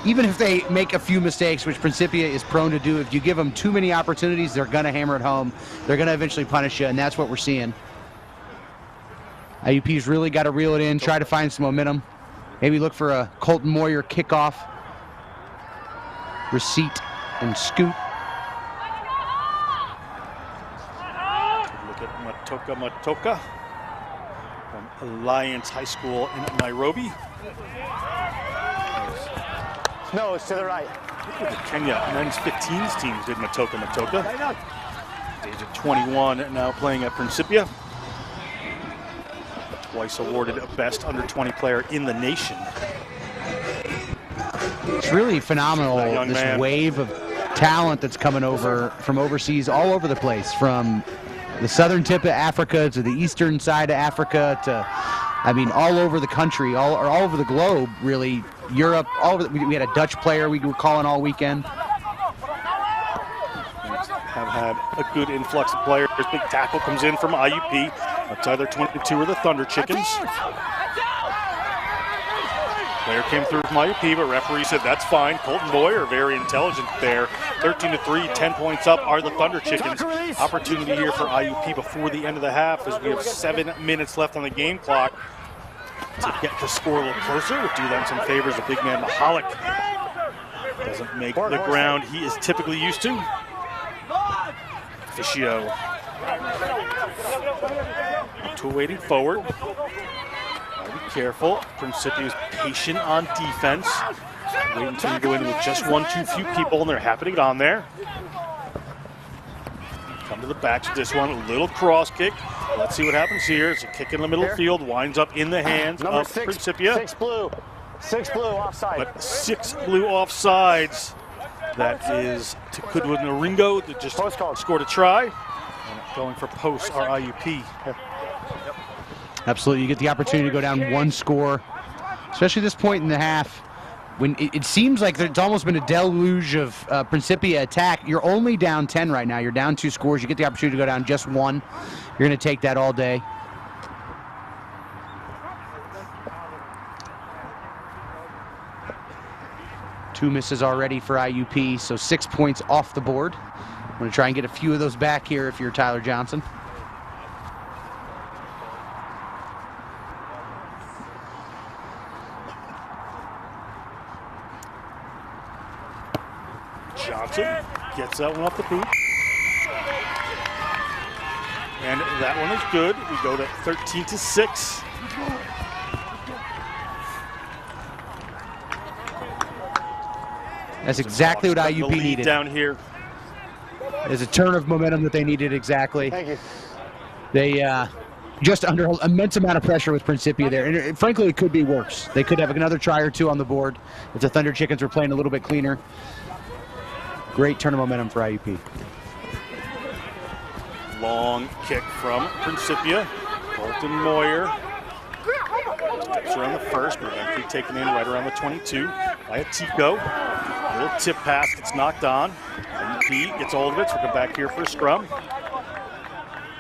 even if they make a few mistakes, which Principia is prone to do. If you give them too many opportunities, they're going to hammer it home. They're going to eventually punish you, and that's what we're seeing. IUP's really got to reel it in, try to find some momentum. Maybe look for a Colton Moyer kickoff, receipt, and scoot. Look at Matoka from Alliance High School in Nairobi. No, it's to the right. The Kenya men's 15s teams did Matoka. Age of 21, now playing at Principia. Twice awarded a best under 20 player in the nation. It's really phenomenal, this wave of talent that's coming over from overseas, all over the place, from the southern tip of Africa to the eastern side of Africa to, I mean, all over the country, all over the globe, really. Europe, all over we had a Dutch player we were calling all weekend. Have had a good influx of players. Big tackle comes in from IUP. That's either 22 or the Thunder Chickens. Player came through from IUP, but referee said that's fine. Colton Boyer, very intelligent there. 13-3, 10 points up are the Thunder Chickens. Opportunity here for IUP before the end of the half, as we have 7 minutes left on the game clock to get the score a little closer. Would do them some favors. The big man Mahalik doesn't make the ground he is typically used to. Fischio to waiting forward. Gotta be careful. Principia is patient on defense. Wait until you go in with just one too few people, and they're happy to get on there. Come to the backs of this one. A little cross kick. Let's see what happens here. It's a kick in the middle of the field. Winds up in the hands of Principia. 6 blue. 6 blue offside. But 6 blue offsides. That is to Kudwood Naringo that just scored a try. And going for posts are IUP. Absolutely, you get the opportunity to go down 1 score, especially this point in the half. When it seems like it's almost been a deluge of Principia attack. You're only down 10 right now. You're down 2 scores. You get the opportunity to go down just 1. You're going to take that all day. Two misses already for IUP, so 6 points off the board. I'm going to try and get a few of those back here if you're Tyler Johnson. Johnson gets that one off the boot. And that one is good. We go to 13-6. That's exactly what IUP needed. Down here. There's a turn of momentum that they needed exactly. Thank you. They just under an immense amount of pressure with Principia there. And frankly, it could be worse. They could have another try or two on the board if the Thunder Chickens were playing a little bit cleaner. Great turn of momentum for IUP. Long kick from Principia. Colton Moyer steps around the first, but eventually taken in right around the 22 by a Tico. Little tip pass gets knocked on. IUP gets hold of it, so we'll come back here for a scrum.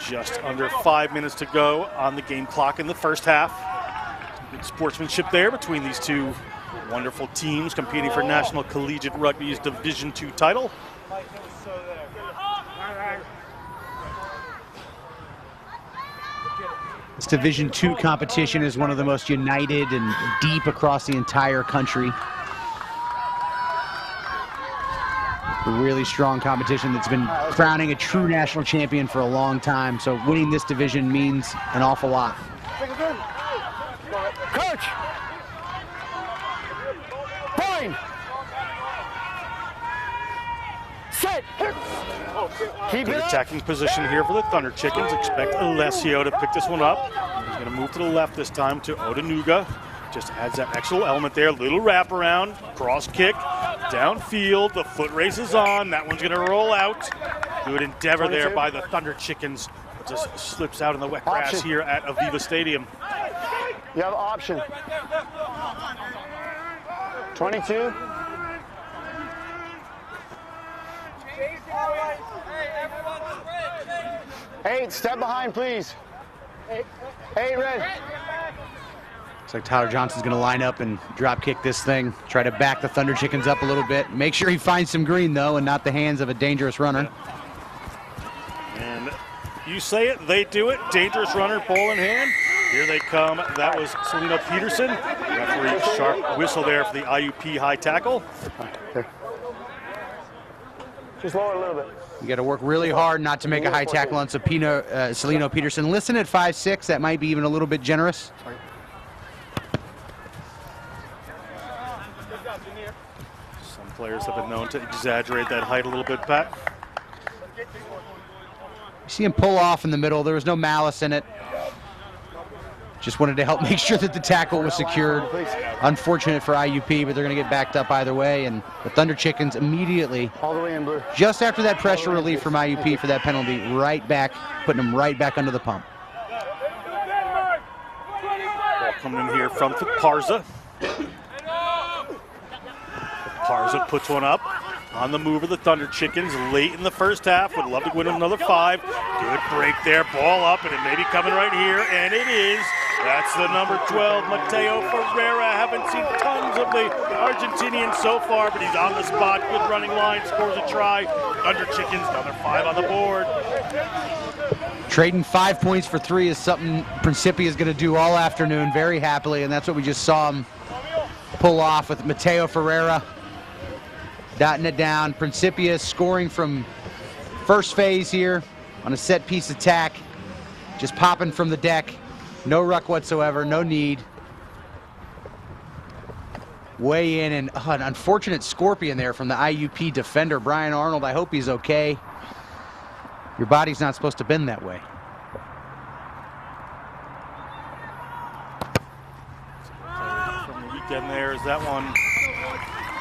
Just under 5 minutes to go on the game clock in the first half. Good sportsmanship there between these two wonderful teams competing for National Collegiate Rugby's Division II title. This Division II competition is one of the most united and deep across the entire country. A really strong competition that's been crowning a true national champion for a long time. So winning this division means an awful lot. Coach! Point! Set! Keep Good it up. attacking position here for the Thunder Chickens. Expect Alessio to pick this one up. He's going to move to the left this time to Odanuga. Just adds that extra little element there. Little wraparound, cross kick, downfield. The foot race is on. That one's going to roll out. Good endeavor there by the Thunder Chickens. just slips out in the wet grass here at Aviva Stadium. You have option. 22. 8, step behind, please. 8, red. Looks like Tyler Johnson's going to line up and drop kick this thing. Try to back the Thunder Chickens up a little bit. Make sure he finds some green, though, and not the hands of a dangerous runner. And you say it, they do it. Dangerous runner, ball in hand. Here they come. That was Salino Peterson. Referee sharp whistle there for the IUP high tackle. Okay. Just lower a little bit. You got to work really hard not to make a high tackle on Salino Peterson. Listen at 5'6", that might be even a little bit generous. Some players have been known to exaggerate that height a little bit, Pat. You see him pull off in the middle. There was no malice in it. Just wanted to help make sure that the tackle was secured. Unfortunate for IUP, but they're going to get backed up either way. And the Thunder Chickens immediately, all the way in blue, just after that pressure relief from IUP for that penalty, right back, putting them right back under the pump. Ball coming in here from Parza. Parza puts one up. On the move of the Thunder Chickens late in the first half. Would love to win another 5. Good break there. Ball up, and it may be coming right here, and it is. That's the number 12, Mateo Ferreira. Haven't seen tons of the Argentinian so far, but he's on the spot. Good running line, scores a try. Thunder Chickens, another 5 on the board. Trading 5 points for 3 is something Principia is going to do all afternoon very happily, and that's what we just saw him pull off with Mateo Ferreira. Dotting it down. Principia scoring from first phase here on a set piece attack. Just popping from the deck. No ruck whatsoever, no need. Way in, and an unfortunate scorpion there from the IUP defender, Brian Arnold. I hope he's okay. Your body's not supposed to bend that way. From the weekend there is that one.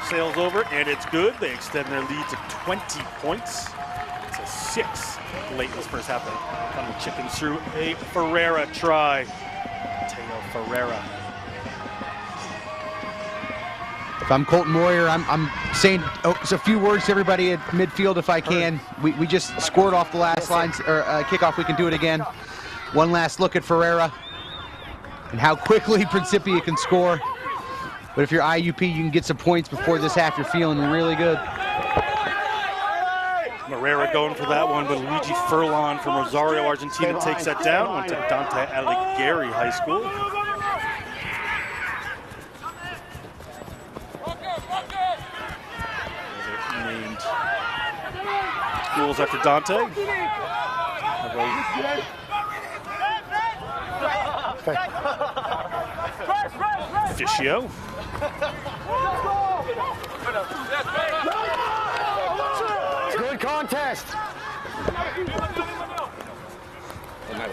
Sails over, and it's good. They extend their lead to 20 points. It's a 6 late in this first half. The Thunder Chickens through a Ferreira try. Mateo Ferreira. If I'm Colton Moyer, I'm saying a few words to everybody at midfield if I can. We just scored off the last line, or kickoff. We can do it again. One last look at Ferreira and how quickly Principia can score. But if you're IUP, you can get some points before this half. You're feeling really good. Moreira going for that one, but Luigi Furlan from Rosario, Argentina takes that down. Went to Dante Alighieri High School. Named schools after Dante. Fischio. Good contest.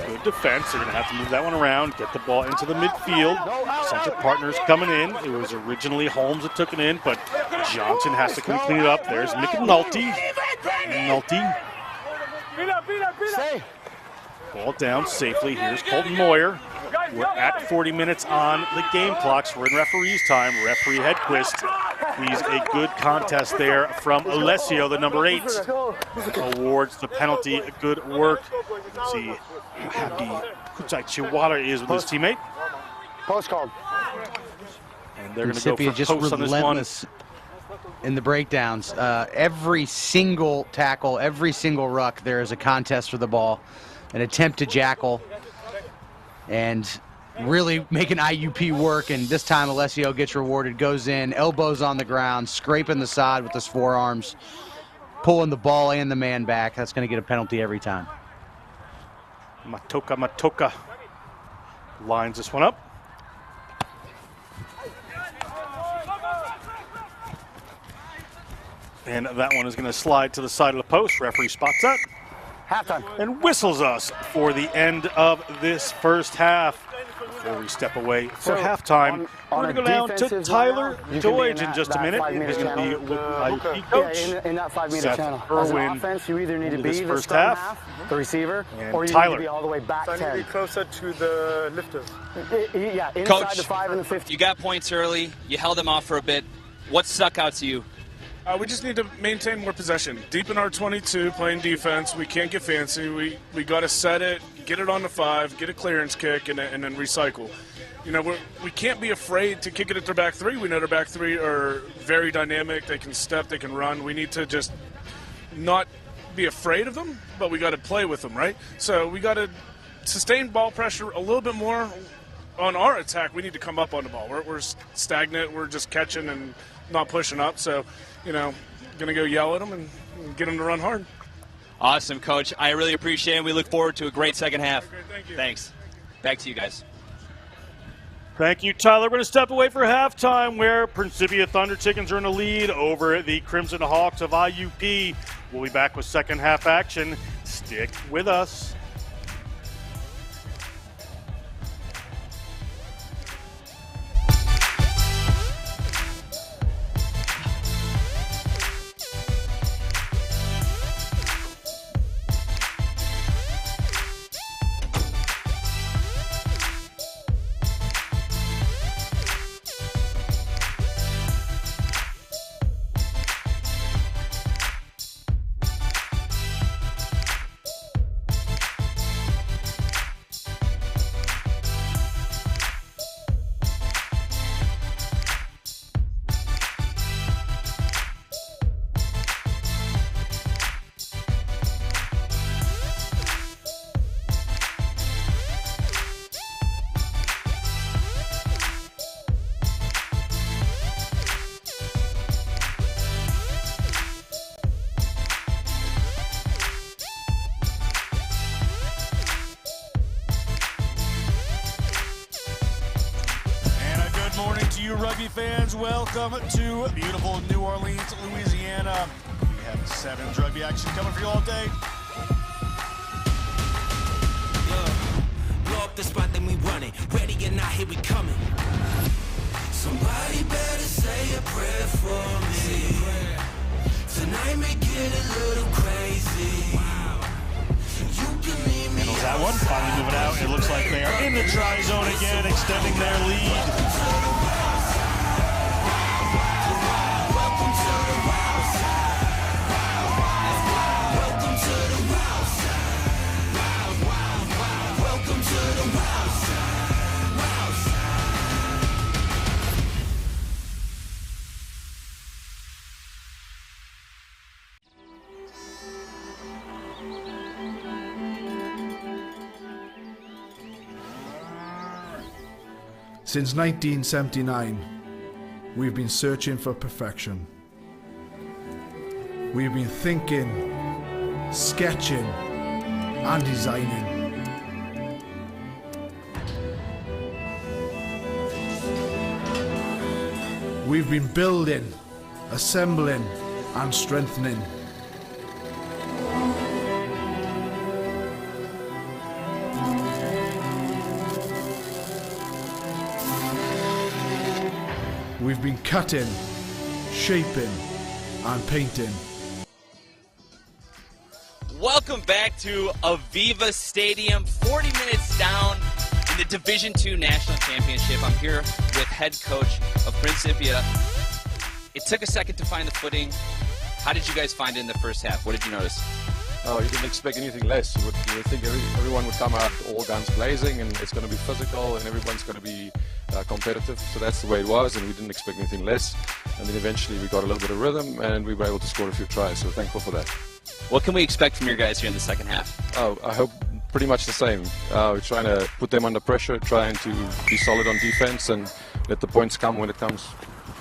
Good defense. They're going to have to move that one around, get the ball into the midfield. Center partners coming in. It was originally Holmes that took it in, but Johnson has to come clean it up. There's McNulty. Stay. Ball down safely. Here's Colton Moyer. We're at 40 minutes on the game clocks. We're in referee's time. Referee Hedquist please a good contest there from Alessio, the number 8. Awards the penalty. Good work. Let's see how happy Kuchai Chiwara is with his teammate. Post called. And they're going to go for just post on this one. In the breakdowns, every single tackle, every single ruck, there is a contest for the ball, an attempt to jackal, and really making IUP work. And this time Alessio gets rewarded, goes in, elbows on the ground, scraping the side with his forearms, pulling the ball and the man back. That's going to get a penalty every time. Matoka lines this one up. And that one is going to slide to the side of the post. Referee spots that. Halftime. And whistles us for the end of this first half. before we step away for halftime. We're going to go down to Tyler Doige in just a minute. He's going to be with the IUP coach. Yeah, in that 5-meter Seth channel. As an Irwin offense, you either need to into be this the first scrum half. the receiver, And or you Tyler. need to be all the way back So I need 10. to be closer to the lifters. Yeah, inside Coach, the 5 and the 50. You got points early. You held them off for a bit. What stuck out to you? We just need to maintain more possession. Deep in our 22, playing defense, we can't get fancy. We got to set it, get it on the 5, get a clearance kick, and then recycle. You know, we can't be afraid to kick it at their back 3. We know their back 3 are very dynamic. They can step, they can run. We need to just not be afraid of them, but we got to play with them, right? So we got to sustain ball pressure a little bit more. On our attack, we need to come up on the ball. We're stagnant. We're just catching and not pushing up. So, you know, going to go yell at them and get them to run hard. Awesome, Coach. I really appreciate it. We look forward to a great second half. Okay, thank you. Thanks. Back to you guys. Thank you, Tyler. We're going to step away for halftime where Principia Thunder Chickens are in the lead over the Crimson Hawks of IUP. We'll be back with second half action. Stick with us. you rugby fans, welcome to beautiful New Orleans, Louisiana. We have sevens rugby action coming for you all day. Blow up the spot, then we run it. Ready or not, here we coming. Somebody better say a prayer for me. Tonight may get a little crazy. Handles that one, finally moving out. It looks like they are in the try zone again, extending their lead. Since 1979, we've been searching for perfection. We've been thinking, sketching, and designing. We've been building, assembling, and strengthening. We've been cutting, shaping, and painting. Welcome back to Aviva Stadium, 40 minutes down in the Division II National Championship. I'm here with head coach of Principia. It took a second to find the footing. How did you guys find it in the first half? What did you notice? Oh, you didn't expect anything less. You would think everyone would come out all guns blazing and it's going to be physical and everyone's going to be competitive. So that's the way it was, and we didn't expect anything less. And then eventually we got a little bit of rhythm and we were able to score a few tries. So thankful for that. What can we expect from your guys here in the second half? Oh, I hope pretty much the same. We're trying to put them under pressure, trying to be solid on defense and let the points come when it comes.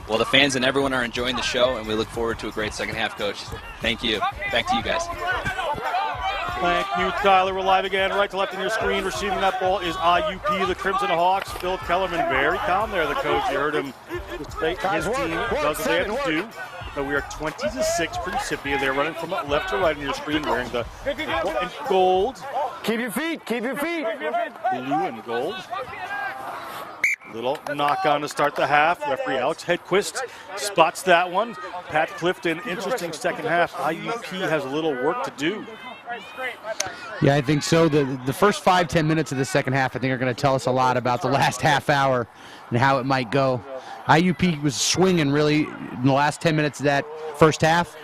Well, the fans and everyone are enjoying the show, and we look forward to a great second half, Coach. Thank you. Back to you guys. Thank you, Tyler. We're live again, right to left on your screen. Receiving that ball is IUP, the Crimson Hawks. Phil Kellerman, very calm there, the coach. You heard him. His team does what they have to do. So we are 20-6 Principia. They're running from left to right on your screen, wearing the blue and gold. Keep your feet, keep your feet. Blue and gold. Little knock on to start the half. Referee Alex Hedquist spots that one. Pat Clifton, interesting second half. IUP has a little work to do. Yeah, I think so. The first 5-10 minutes of the second half, I think, are going to tell us a lot about the last half hour and how it might go. IUP was swinging really in the last 10 minutes of that first half.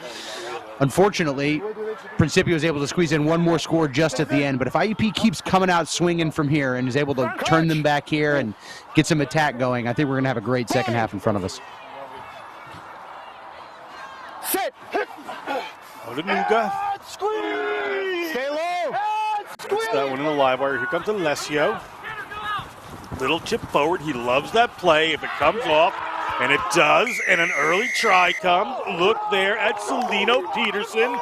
Unfortunately, Principia was able to squeeze in one more score just at the end. But if IUP keeps coming out swinging from here and is able to turn them back here and get some attack going, I think we're going to have a great second half in front of us. Sit. Odanuga. Squeeze. Stay low. Gets that one in the live wire. Here comes Alessio. Little chip forward. He loves that play. If it comes off, and it does, and an early try comes. Look there at Celino Peterson.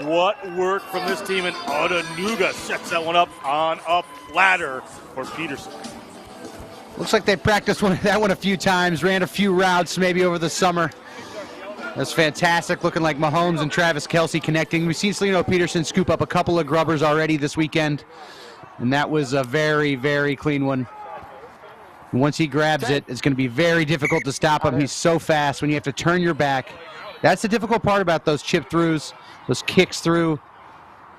What work from this team, and Odanuga sets that one up on a platter for Peterson. Looks like they practiced that one a few times, ran a few routes maybe over the summer. That's fantastic, looking like Mahomes and Travis Kelce connecting. We've seen Celino Peterson scoop up a couple of grubbers already this weekend, and that was a very, very clean one. Once he grabs it, it's going to be very difficult to stop him. He's so fast when you have to turn your back. That's the difficult part about those chip throughs, those kicks through.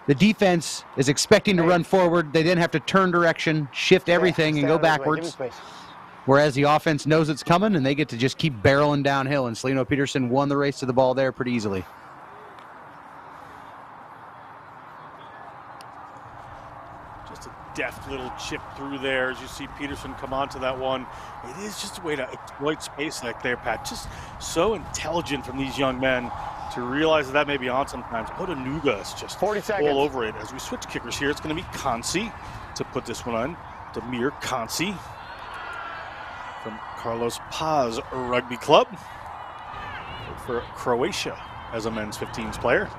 The defense is expecting to run forward. They then have to turn direction, shift everything, and go backwards. Whereas the offense knows it's coming, and they get to just keep barreling downhill. And Celino Peterson won the race to the ball there pretty easily. Deft little chip through there as you see Peterson come onto that one. It is just a way to exploit space like there, Pat. Just so intelligent from these young men to realize that may be on sometimes. Odanuga is just 40 seconds. all over it. As we switch kickers here, it's going to be Kansi to put this one on. Damir Kansi from Carlos Paz Rugby Club for Croatia as a men's 15s player.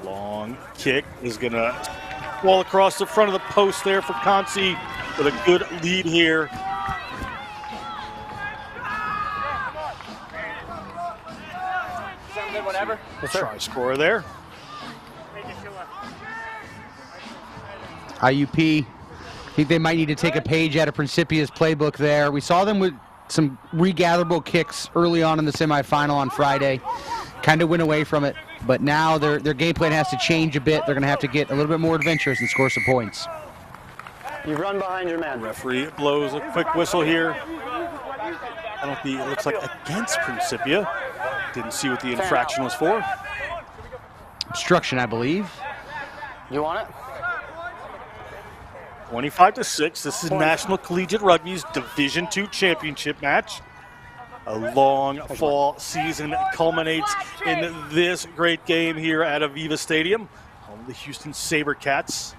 Long kick is going to fall across the front of the post there for Kansi with a good lead here. Whatever. Try score there. IUP, I think they might need to take a page out of Principia's playbook there. We saw them with some regatherable kicks early on in the semifinal on Friday. Kind of went away from it, but now their game plan has to change a bit. They're going to have to get a little bit more adventurous and score some points. You run behind your man. Referee blows a quick whistle here. Penalty, it looks like against Principia. Didn't see what the infraction was for. Obstruction, I believe. You want it? 25-6. This is National Collegiate Rugby's Division II Championship match. A long fall season culminates in this great game here at Aviva Stadium. Home of the Houston SaberCats.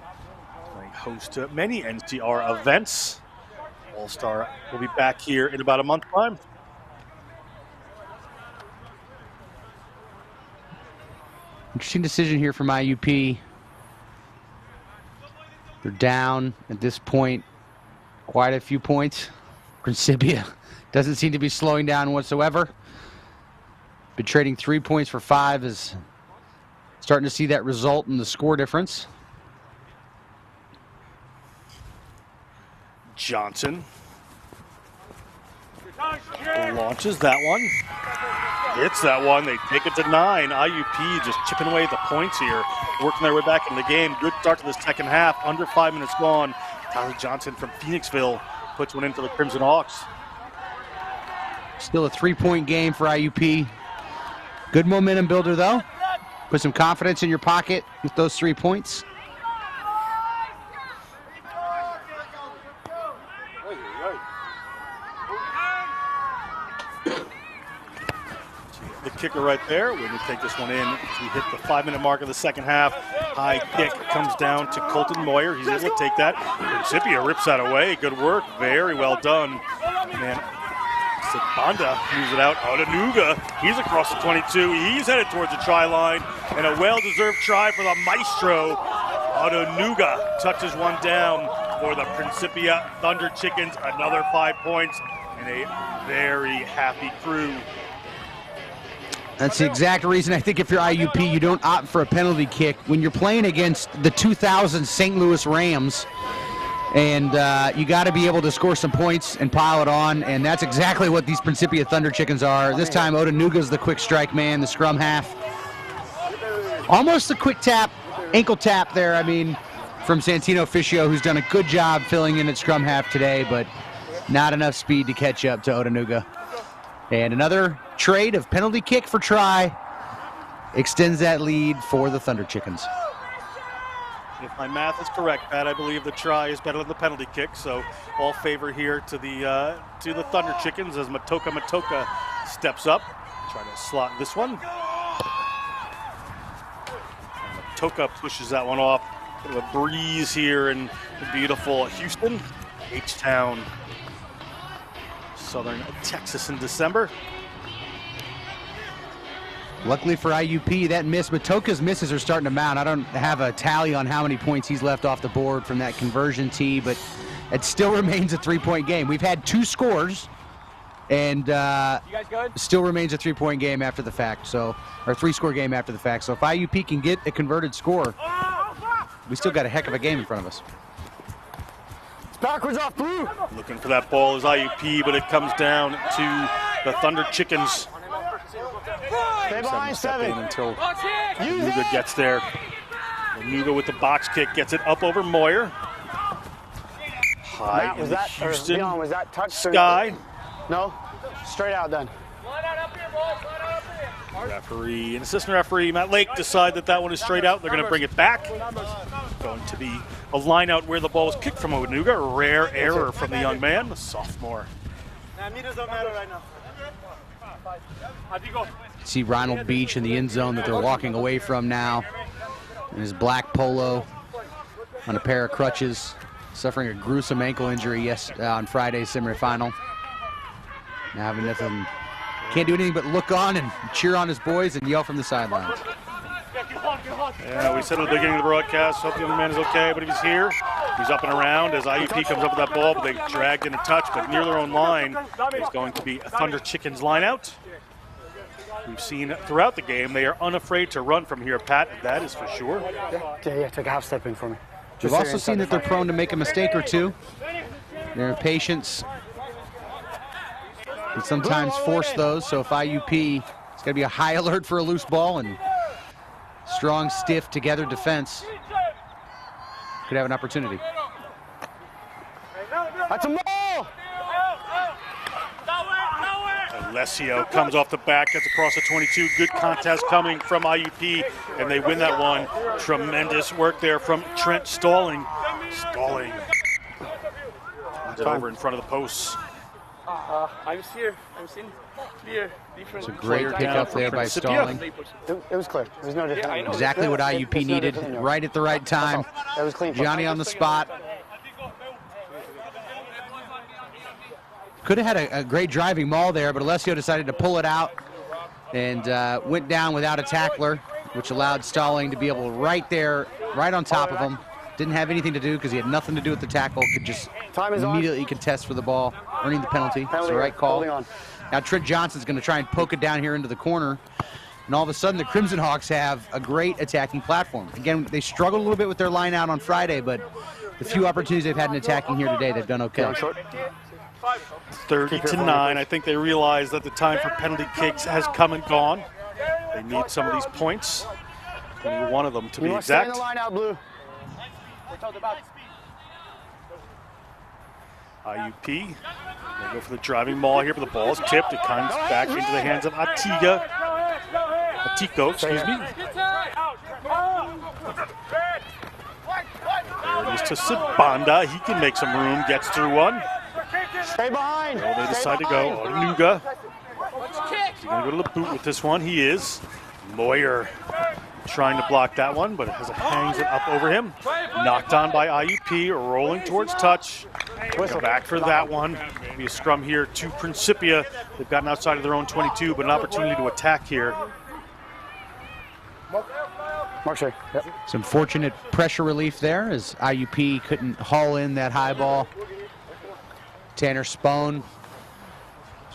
Playing host to many NCR events. All-Star will be back here in about a month's time. Interesting decision here from IUP. They're down at this point quite a few points. Principia doesn't seem to be slowing down whatsoever. Been trading 3 points for 5, is starting to see that result in the score difference. Johnson launches that one. Hits that one. They take it to 9. IUP just chipping away at the points here, working their way back in the game. Good start to the second half. Under 5 minutes gone. Tyler Johnson from Phoenixville puts one in for the Crimson Hawks. Still a 3-point game for IUP. Good momentum builder, though. Put some confidence in your pocket with those 3 points. The kicker right there. We're going to take this one in as we hit the 5-minute mark of the second half. High kick comes down to Colton Moyer. He's able to take that. Principia rips that away. Good work. Very well done. Man, Sabanda moves it out. Odanuga, he's across the 22. He's headed towards the try line. And a well-deserved try for the Maestro. Odanuga touches one down for the Principia Thunder Chickens. Another 5 points and a very happy crew. That's the exact reason I think if you're IUP, you don't opt for a penalty kick. When you're playing against the 2000 St. Louis Rams, and you got to be able to score some points and pile it on, and that's exactly what these Principia Thunder Chickens are. This time, Odanuga's the quick strike man, the scrum half. Almost a quick tap, ankle tap there, I mean, from Santino Fiscio, who's done a good job filling in at scrum half today, but not enough speed to catch up to Odanuga. And another trade of penalty kick for try extends that lead for the Thunder Chickens. If my math is correct, Pat, I believe the try is better than the penalty kick, so all favor here to the Thunder Chickens as Matoka steps up, trying to slot this one. And Matoka pushes that one off. Bit of a breeze here in the beautiful Houston, H-Town, Southern Texas in December. Luckily for IUP, that miss, Matoka's misses are starting to mount. I don't have a tally on how many points he's left off the board from that conversion tee, but it still remains a 3-point game. We've had 2 scores, and still remains a 3-point game after the fact, so, or 3-score game after the fact. So if IUP can get a converted score, we still got a heck of a game in front of us. It's backwards off blue. Looking for that ball is IUP, but it comes down to the Thunder Chickens. Stay behind 7 until Nuga gets there. Nuga with the box kick gets it up over Moyer. High Matt, in the Houston Leon, was that touch sky. No? Straight out then. Referee and assistant referee Matt Lake decide that that one is straight out. They're going to bring it back. Going to be a line out where the ball was kicked from Odanuga. Rare error from the young man, the sophomore. Meters don't matter right now. See Ronald Beach in the end zone that they're walking away from now. In his black polo on a pair of crutches, suffering a gruesome ankle injury on Friday's semifinal. Now having nothing, can't do anything but look on and cheer on his boys and yell from the sidelines. Yeah, we said at the beginning of the broadcast, hope the young man is okay, but he's here. He's up and around as IUP comes up with that ball, but they dragged in a touch, but near their own line is going to be a Thunder Chickens line out. We've seen throughout the game they are unafraid to run from here, Pat. That is for sure. Yeah, take a half step in for me. We've also seen that they're prone to make a mistake or two. Their impatience can sometimes force those, so if IUP, it's got to be a high alert for a loose ball and strong, stiff, together defense could have an opportunity. That's a ball! Alessio comes off the back, gets across the 22. Good contest coming from IUP, and they win that one. Tremendous work there from Trent Stalling. Stalling. It's over in front of the posts. I'm here. I'm seeing clear. It's a great pickup there by Stalling. It was clear. There's no difference. Exactly what IUP needed, right at the right time. That was clean. Johnny on the spot. Could have had a great driving maul there, but Alessio decided to pull it out and went down without a tackler, which allowed Stalling to be able to right on top of him. Didn't have anything to do because he had nothing to do with the tackle. Could just immediately contest for the ball, earning the penalty. It's the right call. Now Trent Johnson's going to try and poke it down here into the corner. And all of a sudden, the Crimson Hawks have a great attacking platform. Again, they struggled a little bit with their line out on Friday, but the few opportunities they've had in attacking here today, they've done okay. 30-9. I think they realize that the time for penalty kicks has come and gone. They need some of these points. 21 of them to be exact. You line out, Blue. IUP, they go for the driving maul here, but the ball is tipped. It comes back into the hands of Atico, excuse me. There it is to Sibanda. He can make some room, gets through one. Stay behind. Well, they decide to go. Odanuga. He's going to go to the boot with this one. He is. Moyer trying to block that one, but hangs it up over him. Knocked on by IUP, rolling towards touch. Go back for that one. Be a scrum here to Principia. They've gotten outside of their own 22, but an opportunity to attack here. Some fortunate pressure relief there as IUP couldn't haul in that high ball. Tanner Spohn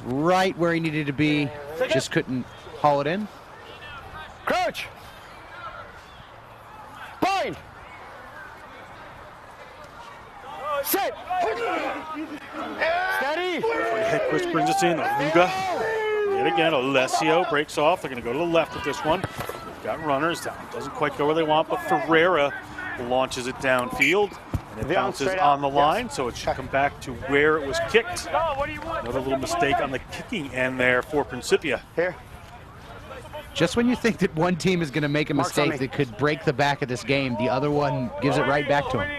right where he needed to be, just couldn't haul it in. Crouch. Bind. Sit. Steady. Hedquist brings us in. Aluga. Yet again, Alessio breaks off. They're going to go to the left with this one. Got runners down. Doesn't quite go where they want, but Ferreira launches it downfield. And it bounces on the line, so it should come back to where it was kicked. Another little mistake on the kicking end there for Principia. Here. Just when you think that one team is going to make a mistake that could break the back of this game, the other one gives it right back to them.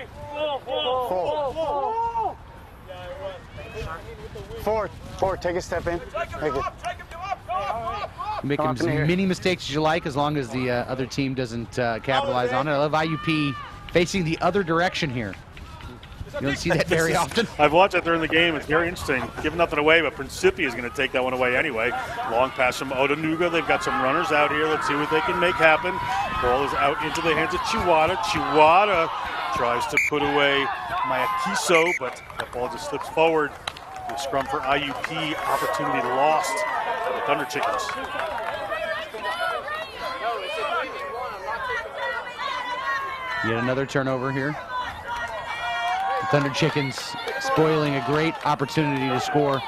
Forward, take a step in. Take it. Make as many mistakes as you like, as long as the other team doesn't capitalize on it. I love IUP facing the other direction here. You don't see that very often. I've watched that during the game. It's very interesting. Giving nothing away, but Principia is going to take that one away anyway. Long pass from Odanuga. They've got some runners out here. Let's see what they can make happen. Ball is out into the hands of Chiwata. Chiwata tries to put away Mayakiso, but that ball just slips forward. The scrum for IUP. Opportunity lost for the Thunder Chickens. Yet another turnover here. The Thunder Chickens spoiling a great opportunity to score,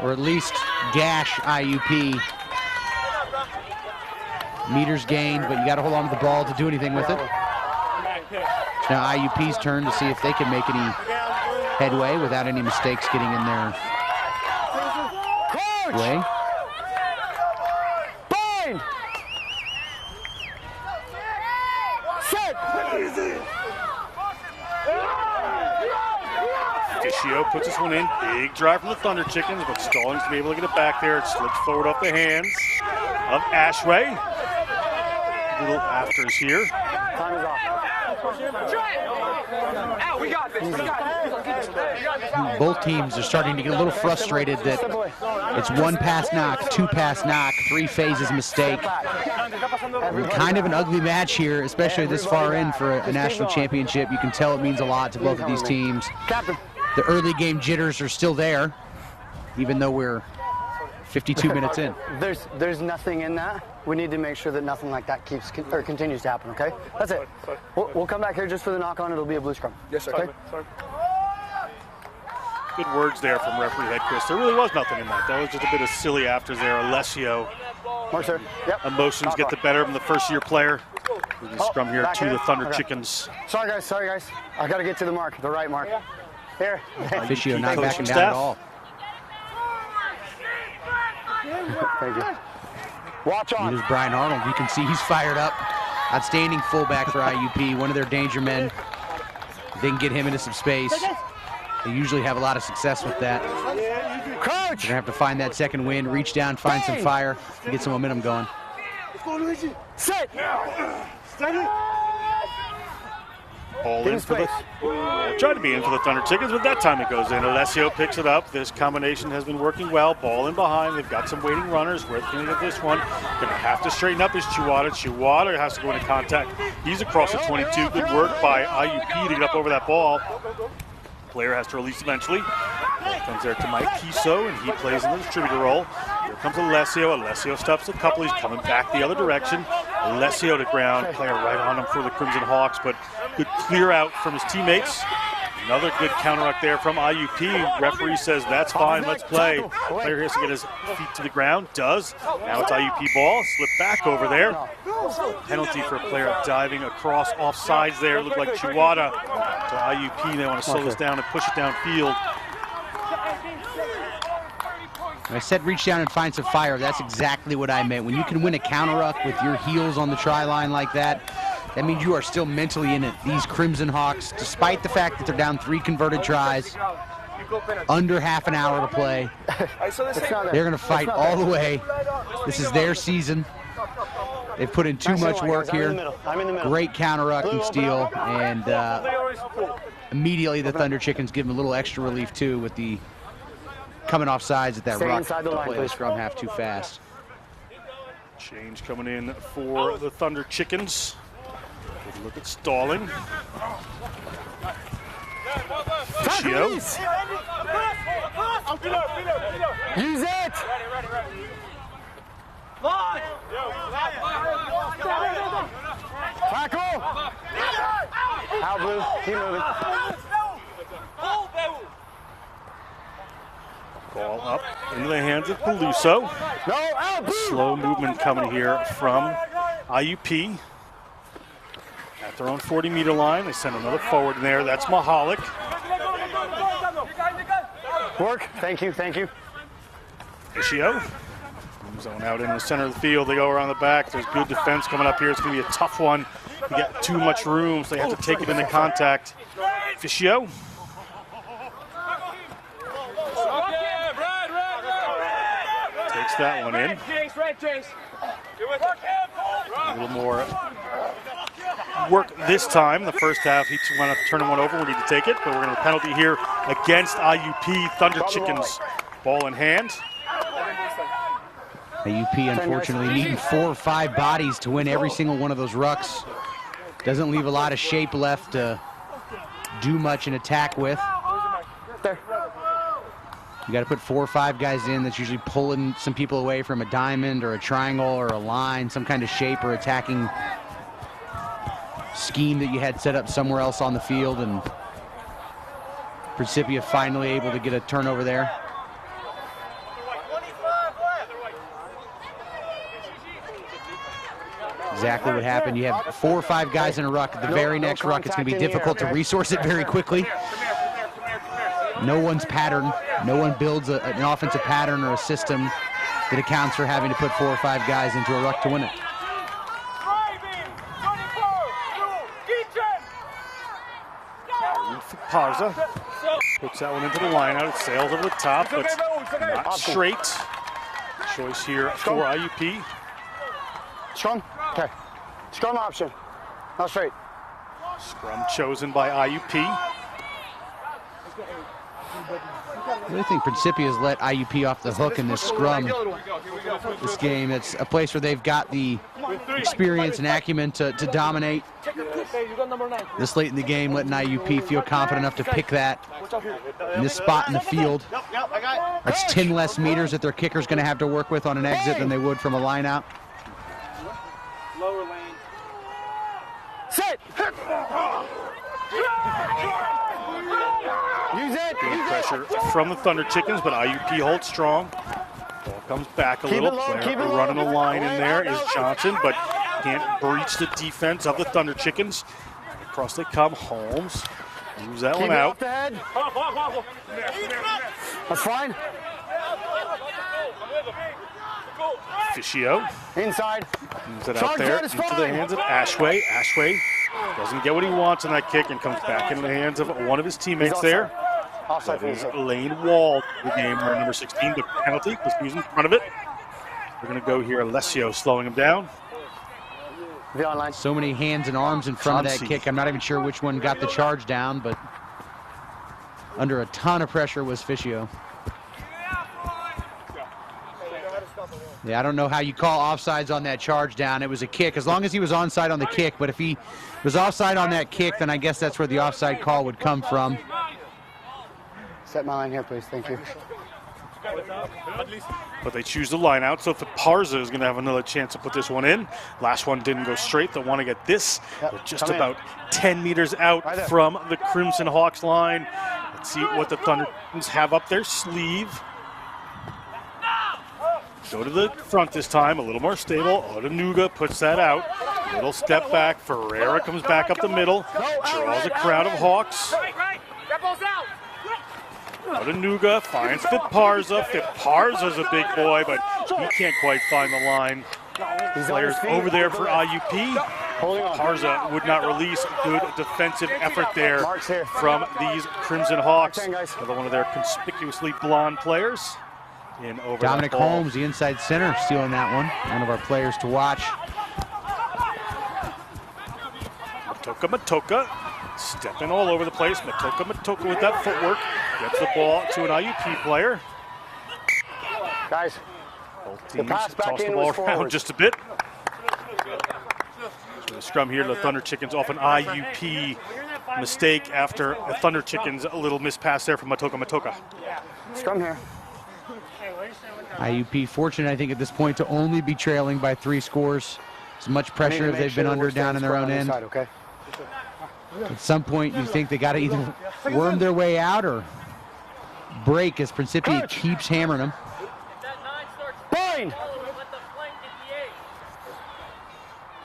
or at least gash IUP. Meters gained, but you got to hold on to the ball to do anything with it. It's now IUP's turn to see if they can make any headway without any mistakes getting in their way. Bind. Set. Fischio puts this one in. Big drive from the Thunder Chickens, but Stallings to be able to get it back there. It slips forward off the hands of Ashway. Little afters here. Time is off. We got this. Both teams are starting to get a little frustrated that it's one pass knock, two pass knock, three phases mistake. Kind of an ugly match here, especially this far in for a national championship. You can tell it means a lot to both of these teams. The early game jitters are still there, even though we're 52 minutes in. There's nothing in that. We need to make sure that nothing like that continues to happen, okay? That's it. We'll come back here just for the knock-on. It'll be a blue scrum. Yes, sir. Okay? Good words there from referee Hedquist. There really was nothing in that. That was just a bit of silly afters there. Alessio. Mark, sir. Yep. Emotions get the better of the first-year player. The scrum here to the Thunder Chickens. Sorry, guys. I got to get to the mark, the right mark. Here. Fischio not backing down at all. Thank you. Watch on. Here's Brian Arnold. You can see he's fired up. Outstanding fullback for IUP, one of their danger men. They can get him into some space. They usually have a lot of success with that. Crouch. They're gonna have to find that second wind, reach down, find some fire, and get some momentum going. Sit. Steady. Ball in for the, tried to be in for the Thunder Chickens, but that time it goes in. Alessio picks it up. This combination has been working well. Ball in behind. They've got some waiting runners. Where can they get this one? Going to have to straighten up is Chiwata. Chiwata has to go into contact. He's across the 22. Good work by IUP to get up over that ball. Player has to release eventually. Ball comes there to Mike Kiso, and he plays in the distributor role. Here comes Alessio. Alessio stops a couple. He's coming back the other direction. Alessio to ground. Player right on him for the Crimson Hawks, but good clear out from his teammates. Another good counteract there from IUP. Referee says that's fine, let's play. Player has to get his feet to the ground, does. Now it's IUP ball, slip back over there. Penalty for a player diving across offsides there. Looked like Chiwata to IUP. They want to slow this down and push it downfield. I said reach down and find some fire. That's exactly what I meant. When you can win a counter-ruck with your heels on the try line like that, that means you are still mentally in it. These Crimson Hawks, despite the fact that they're down 3 converted tries, under half an hour to play, they're going to fight all the way. This is their season. They've put in too much work here. Great counter-ruck and steal, and immediately the Thunder Chickens give them a little extra relief too with the coming off sides at that ruck to play the scrum half too fast. Change coming in for the Thunder Chickens. Good look at Stalling. Fischio. Use it! Tackle! Out, Blue. Keep moving. Ball up into the hands of Peluso. No, out, Blue! Slow movement coming here from IUP. At their own 40-meter line, they send another forward in there. That's Mahalik. Work. Thank you, thank you. Ishio. Zone out in the center of the field. They go around the back. There's good defense coming up here. It's going to be a tough one. You get too much room, so they have to take it into contact. Ishio. Takes that one in. A little more work this time. The first half, he went up turning one over. We need to take it, but we're going to have a penalty here against IUP. Thunder Chickens, ball in hand. IUP unfortunately needing 4 or 5 bodies to win every single one of those rucks. Doesn't leave a lot of shape left to do much in attack with. You got to put 4 or 5 guys in. That's usually pulling some people away from a diamond or a triangle or a line, some kind of shape or attacking scheme that you had set up somewhere else on the field. And Principia finally able to get a turnover there. Exactly what happened. You have 4 or 5 guys in a ruck. At the very next ruck, it's going to be difficult to resource it very quickly. No one's pattern. No one builds an offensive pattern or a system that accounts for having to put 4 or 5 guys into a ruck to win it. Parza puts that one into the line out. It sails over the top, but not straight. Choice here for IUP. Scrum? Okay. Scrum option. Not straight. Scrum chosen by IUP. I really think Principia has let IUP off the hook in this scrum, this game. It's a place where they've got the experience and acumen to dominate. This late in the game, letting IUP feel confident enough to pick that in this spot in the field. That's 10 less meters that their kicker's going to have to work with on an exit than they would from a line out. Lower lane. Sit! Use it! Good pressure from the Thunder Chickens, but IUP holds strong. Ball comes back a little. Player running a line in there is Johnson, but can't breach the defense of the Thunder Chickens. Across they come. Holmes moves that one out. That's fine. Fischio inside. Moves it out there into the hands of Ashway. Ashway doesn't get what he wants in that kick and comes back into the hands of one of his teammates there. Offside. That is Lane Wall, the game where number 16, the penalty was used in front of it. We're going to go here. Alessio slowing him down. So many hands and arms in front of that kick. I'm not even sure which one got the charge down, but under a ton of pressure was Fischio. Yeah, I don't know how you call offsides on that charge down. It was a kick, as long as he was onside on the kick. But if he was offside on that kick, then I guess that's where the offside call would come from. Set my line here, please. Thank you. But they choose the line out, so if Parza is going to have another chance to put this one in. Last one didn't go straight. They want to get this. They're just about 10 meters out from the Crimson Hawks line. Let's see what the Thunder's have up their sleeve. Go to the front this time, a little more stable. Odanuga puts that out. Little step back. Ferreira comes back up the middle. Draws a crowd of Hawks. Odanuga finds Fitparza. Fitparza's a big boy, but he can't quite find the line. Players over there for IUP. Parza would not release. Good defensive effort there from these Crimson Hawks. Another one of their conspicuously blonde players. In over Dominic Holmes, the inside center, stealing that one. One of our players to watch. Matoka stepping all over the place. Matoka with that footwork gets the ball to an IUP player. Guys, both teams toss the ball around just a bit. The scrum here, the Thunder Chickens off an IUP mistake after a Thunder Chickens a little mispass there from Matoka. Scrum here. IUP fortunate, I think, at this point to only be trailing by 3 scores. As much pressure as they've been under down in their own end. Okay. At some point, you think they got to either worm their way out or break as Principia keeps hammering them. Bind!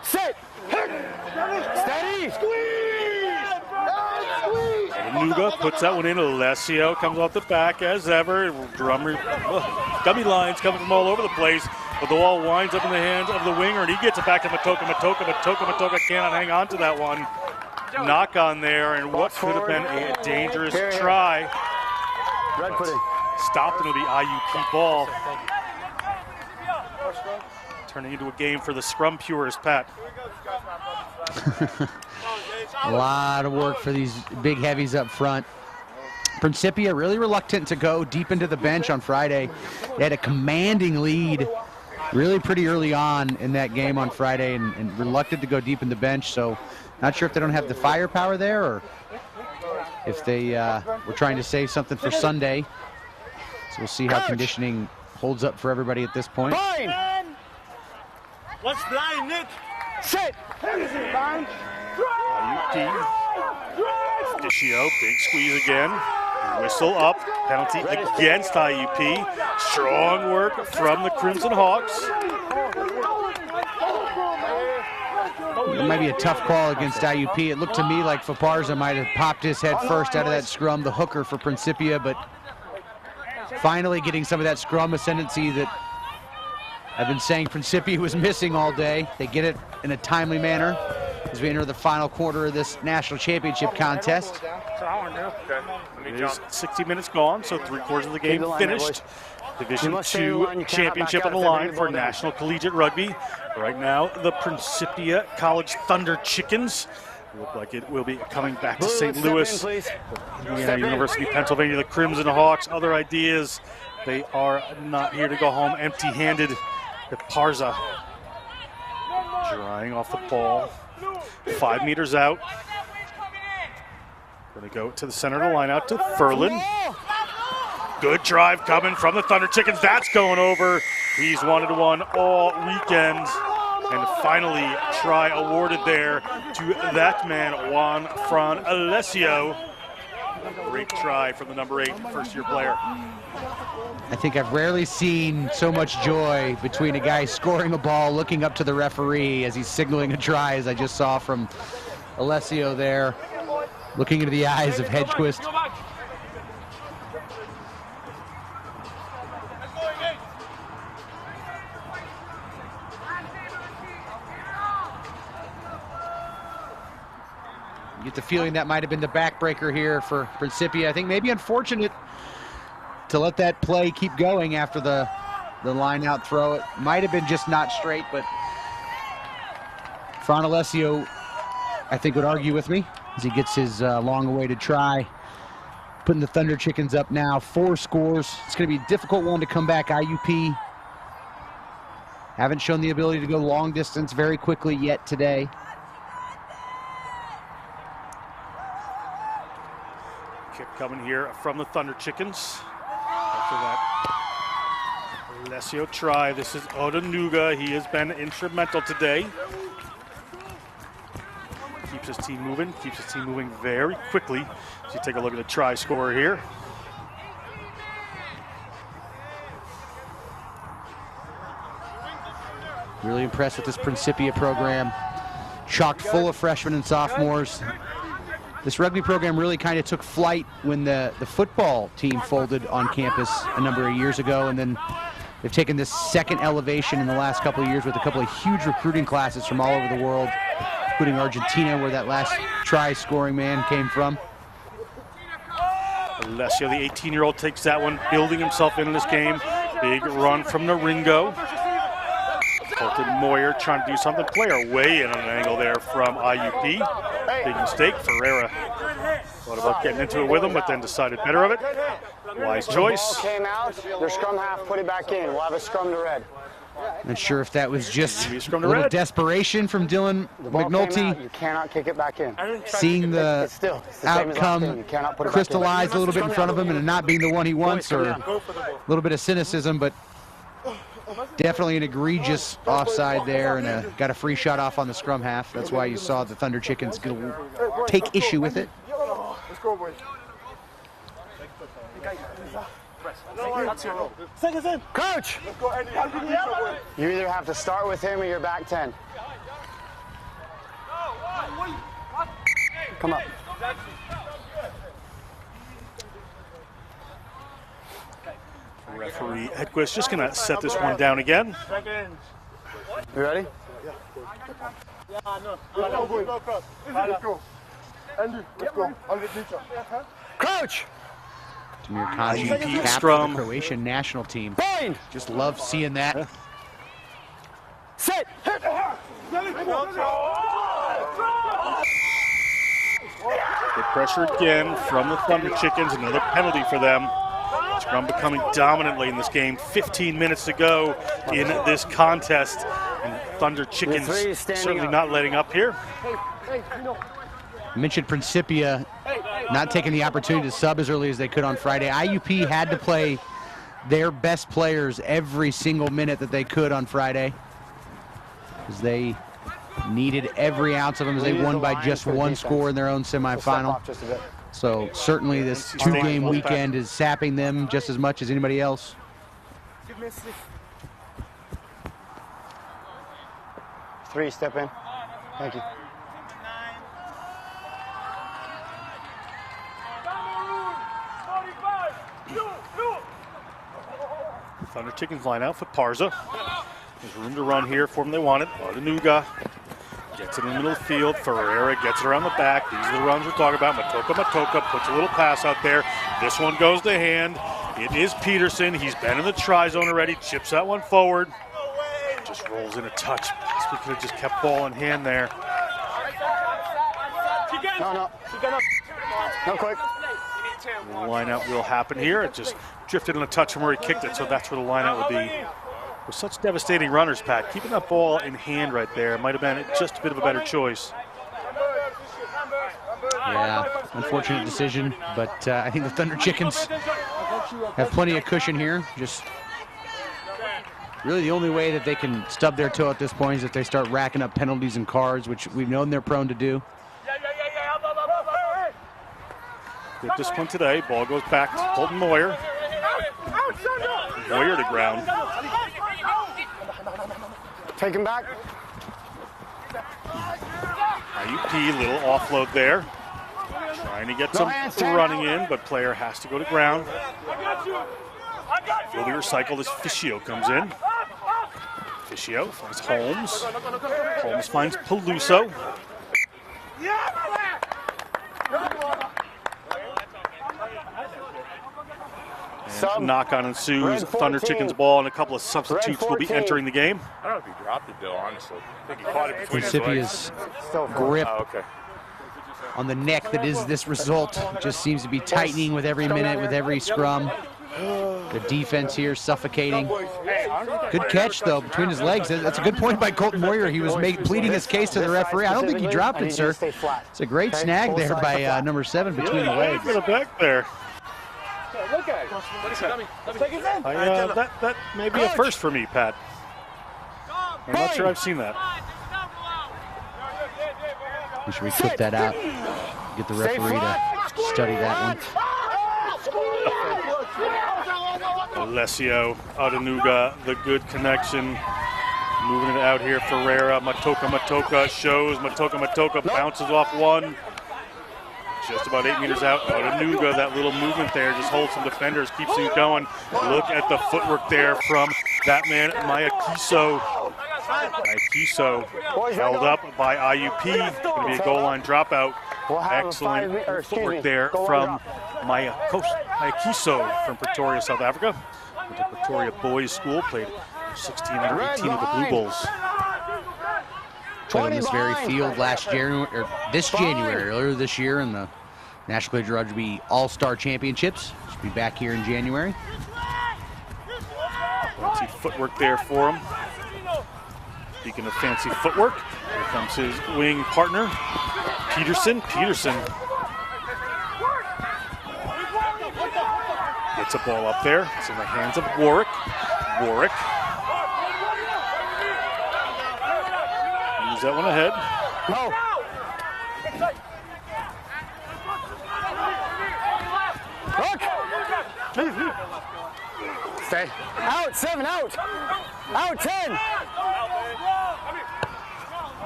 Sit! Steady! Squeeze! Nuga puts that one in. Alessio comes off the back as ever. Dummy lines coming from all over the place. But the ball winds up in the hands of the winger, and he gets it back to Matoka. Matoka cannot hang on to that one. Knock on there, and what could have been a dangerous try. Red pudding. Stopped into the IUP ball. Turning into a game for the scrum purist, Pat. A lot of work for these big heavies up front. Principia really reluctant to go deep into the bench on Friday. They had a commanding lead really pretty early on in that game on Friday and reluctant to go deep in the bench. So not sure if they don't have the firepower there or if they were trying to save something for Sunday. So we'll see how conditioning holds up for everybody at this point. What's blind, Nick? Sit! IUP. Fischio, big squeeze again. Whistle up, penalty against IUP. Strong work from the Crimson Hawks. It might be a tough call against IUP. It looked to me like Faparza might have popped his head first out of that scrum, the hooker for Principia, but finally getting some of that scrum ascendancy that I've been saying Principia was missing all day. They get it in a timely manner as we enter the final quarter of this national championship contest. It is 60 minutes gone, so 3/4 of the game finished. Division II championship on the line for National Collegiate Rugby. Right now, the Principia College Thunder Chickens look like it will be coming back to St. Louis. Indiana University, Pennsylvania, the Crimson Hawks. Other ideas, they are not here to go home empty-handed. Parza drying off the ball. 5 meters out. Going to go to the center of the line out to Furlan. Good drive coming from the Thunder Chickens. That's going over. He's wanted one all weekend. And finally, try awarded there to that man, Juan Fran Alessio. Great try from the number 8 first-year player. I think I've rarely seen so much joy between a guy scoring a ball, looking up to the referee as he's signaling a try, as I just saw from Alessio there, looking into the eyes of Hedgequist. You get the feeling that might have been the backbreaker here for Principia. I think maybe unfortunate to let that play keep going after the line out throw. It might have been just not straight, but Fran Alessio, I think, would argue with me as he gets his long-awaited try. Putting the Thunder Chickens up now, 4 scores. It's going to be a difficult one to come back. IUP haven't shown the ability to go long distance very quickly yet today. Kick coming here from the Thunder Chickens. After that Alessio try, this is Odanuga. He has been instrumental today. Keeps his team moving very quickly. So you take a look at the try scorer here. Really impressed with this Principia program. Chock full of freshmen and sophomores. This rugby program really kind of took flight when the football team folded on campus a number of years ago, and then they've taken this second elevation in the last couple of years with a couple of huge recruiting classes from all over the world, including Argentina, where that last try-scoring man came from. Alessio, the 18-year-old, takes that one, building himself into this game. Big run from Naringo. Colton Moyer trying to do something. Player way in on an angle there from IUP. Big mistake. Ferreira thought about getting into it with him, but then decided better of it. Wise choice. Ball came out. Their scrum half put it back in. We'll have a scrum to red. Not sure if that was just a Scrum to little red. desperation from Dylan The ball came out, McNulty, you cannot kick it back in. seeing the It's the same as last game. outcome You cannot put it back in. crystallized a little bit in front of him and it not being the one he wants, or a little bit of cynicism, but definitely an egregious offside there, and got a free shot off on the scrum half. That's why you saw the Thunder Chickens take issue with it. Let's go, boys. Coach! You either have to start with him or you're back 10. Come up. Referee Hedquist just going to set this one down again. You ready? Coach! Tamir Kanji, captain scrum. of the Croatian national team. Bind! Just love seeing that. Sit! Good pressure again from the Thunder Chickens. Another penalty for them. Scrum becoming dominant late in this game. 15 minutes to go in this contest. And Thunder Chickens certainly not letting up here. I mentioned Principia not taking the opportunity to sub as early as they could on Friday. IUP had to play their best players every single minute that they could on Friday, because they needed every ounce of them, as they won by just one score in their own semifinal. So certainly this two-game weekend is sapping them just as much as anybody else. 3, step in. Thank you. Thunder Chickens line out for Parza. There's room to run here for them. They want it. Ardanuga gets it in the middle of the field. Ferreira gets it around the back. These are the runs we're talking about. Matoka puts a little pass out there. This one goes to hand. It is Peterson. He's been in the try zone already. Chips that one forward. Just rolls in a touch. We could have just kept ball in hand there. No, quick. The line out will happen here. It just drifted in a touch from where he kicked it, so that's where the line out would be. With such devastating runners, Pat, keeping that ball in hand right there might have been just a bit of a better choice. Yeah, unfortunate decision, but I think the Thunder Chickens have plenty of cushion here. Just really the only way that they can stub their toe at this point is if they start racking up penalties and cards, which we've known they're prone to do. Good discipline today. Ball goes back to Colton Moyer. Moyer to ground. Take him back. IUP, little offload there. Trying to get some running in, but player has to go to ground. Will be recycled as Fischio comes in. Fischio finds Holmes. Holmes finds Peluso. And knock-on ensues. Thunder Chickens ball, and a couple of substitutes will be entering the game. I don't know if he dropped it, though, honestly. I think he caught it between his legs. Principia's grip on the neck that is this result just seems to be tightening with every minute, with every scrum. The defense here suffocating. Good catch, though, between his legs. That's a good point by Colton Moyer. He was pleading his case to the referee. I don't think he dropped it, sir. It's a great snag there by number 7 between the legs. Look at the back there. Look at it. What is that? That may be a first for me, Pat. I'm not sure I've seen that. Should we clip that out? Get the referee to study that one. Alessio Ardanuga, the good connection. Moving it out here, Ferreira. Matoka shows. Matoka bounces off one. Just about 8 meters out. Ardanuga, that little movement there, just holds some defenders, keeps things going. Look at the footwork there from that man, Mayakiso. Mayakiso held up by IUP. Going to be a goal line dropout. Excellent footwork there from Mayakiso from Pretoria, South Africa. With the Pretoria Boys School, played 16 under 18 with the Blue Bulls. Played on this very field earlier this year in the National Collegiate Rugby All-Star Championships. Should be back here in January. Let's see footwork there for him. Speaking of fancy footwork, here comes his wing partner, Peterson. Peterson gets a ball up there. It's in the hands of Warwick. Warwick. Use that one ahead. No. Look. Stay. Out, 7, out. Out, 10.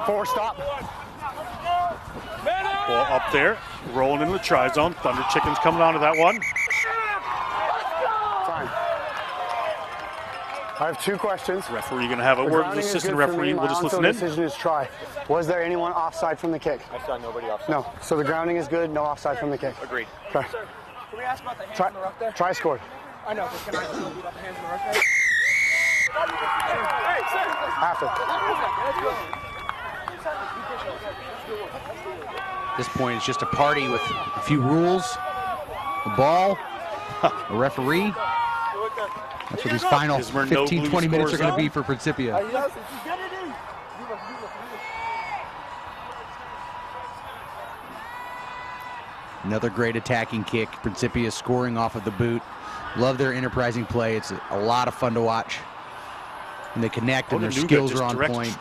4, stop. Ball up there, rolling into the tri-zone. Thunder Chickens coming onto that one. Fine. I have 2 questions. Referee going to have a word with the assistant referee. We'll just listen in. Decision is try. Was there anyone offside from the kick? I saw nobody offside. No. So the grounding is good, no offside from the kick. Agreed. Okay. Sir, can we ask about the hands on the rough there? Try scored. I know, but can I still beat up the hands on the rough there? After. At this point, it's just a party with a few rules, a ball, a referee. That's what these final 15, 20 minutes are going to be for Principia. Another great attacking kick. Principia scoring off of the boot. Love their enterprising play. It's a lot of fun to watch. And they connect and their skills are on point.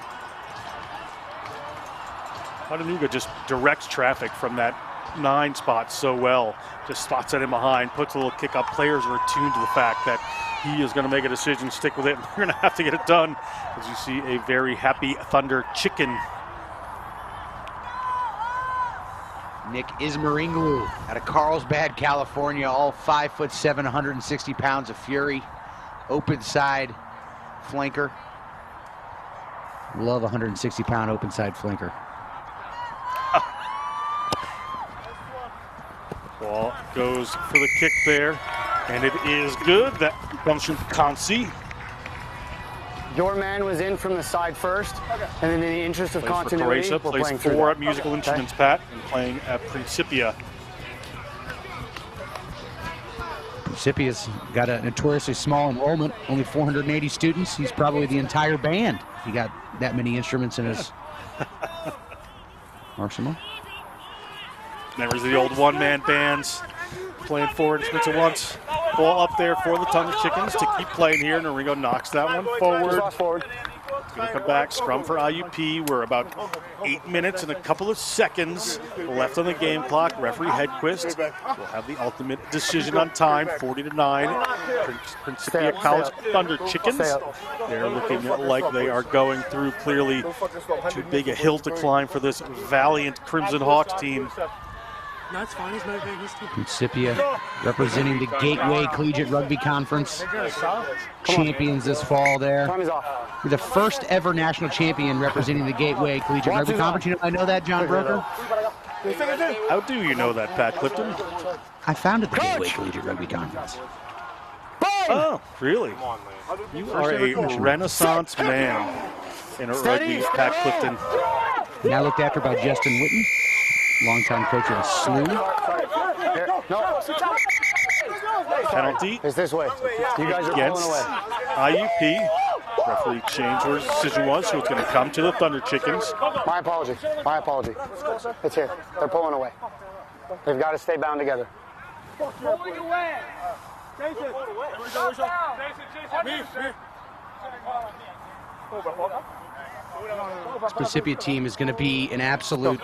Chattanooga just directs traffic from that 9 spot so well. Just spots that in behind, puts a little kick up. Players are attuned to the fact that he is going to make a decision, stick with it. They're going to have to get it done. As you see a very happy Thunder Chicken. Nick Ismaringlu out of Carlsbad, California, all 5'7", 160 pounds of fury. Open side flanker. Love 160-pound open side flanker. Ball goes for the kick there, and it is good. That comes from Consi. Your man was in from the side first, and in the interest of continuity, we're plays playing 4 at Musical Instruments, Pat, and playing at Principia. Principia's got a notoriously small enrollment, only 480 students. He's probably the entire band if he got that many instruments in his arsenal. Members of the old one-man bands playing 4 instruments at once. Ball up there for the Thunder Chickens to keep playing here. Noringo knocks that one forward. It's going to come back. Scrum for IUP. We're about 8 minutes and a couple of seconds left on the game clock. Referee Hedquist will have the ultimate decision on time. 40-9. Principia College Thunder Chickens. They're looking like they are going through clearly too big a hill to climb for this valiant Crimson Hawks team. Principia representing the Gateway Collegiate Rugby Conference. Champions this fall there. We're the first ever national champion representing the Gateway Collegiate Rugby Conference. You know, I know that, John Broker. How do you know that, Pat Clifton? I founded the Gateway Collegiate Rugby Conference. Oh, really? You are a Renaissance man in a rugby, Pat Clifton. Now looked after by Justin Whitten, longtime coach of the SLU. Penalty. It's this way. You guys are against pulling away. IUP. Referee changed where his decision was, so it's going to come to the Thunder Chickens. My apology. My apology. It's here. They're pulling away. They've got to stay bound together. Pulling away. Jason. This Principia team is going to be an absolute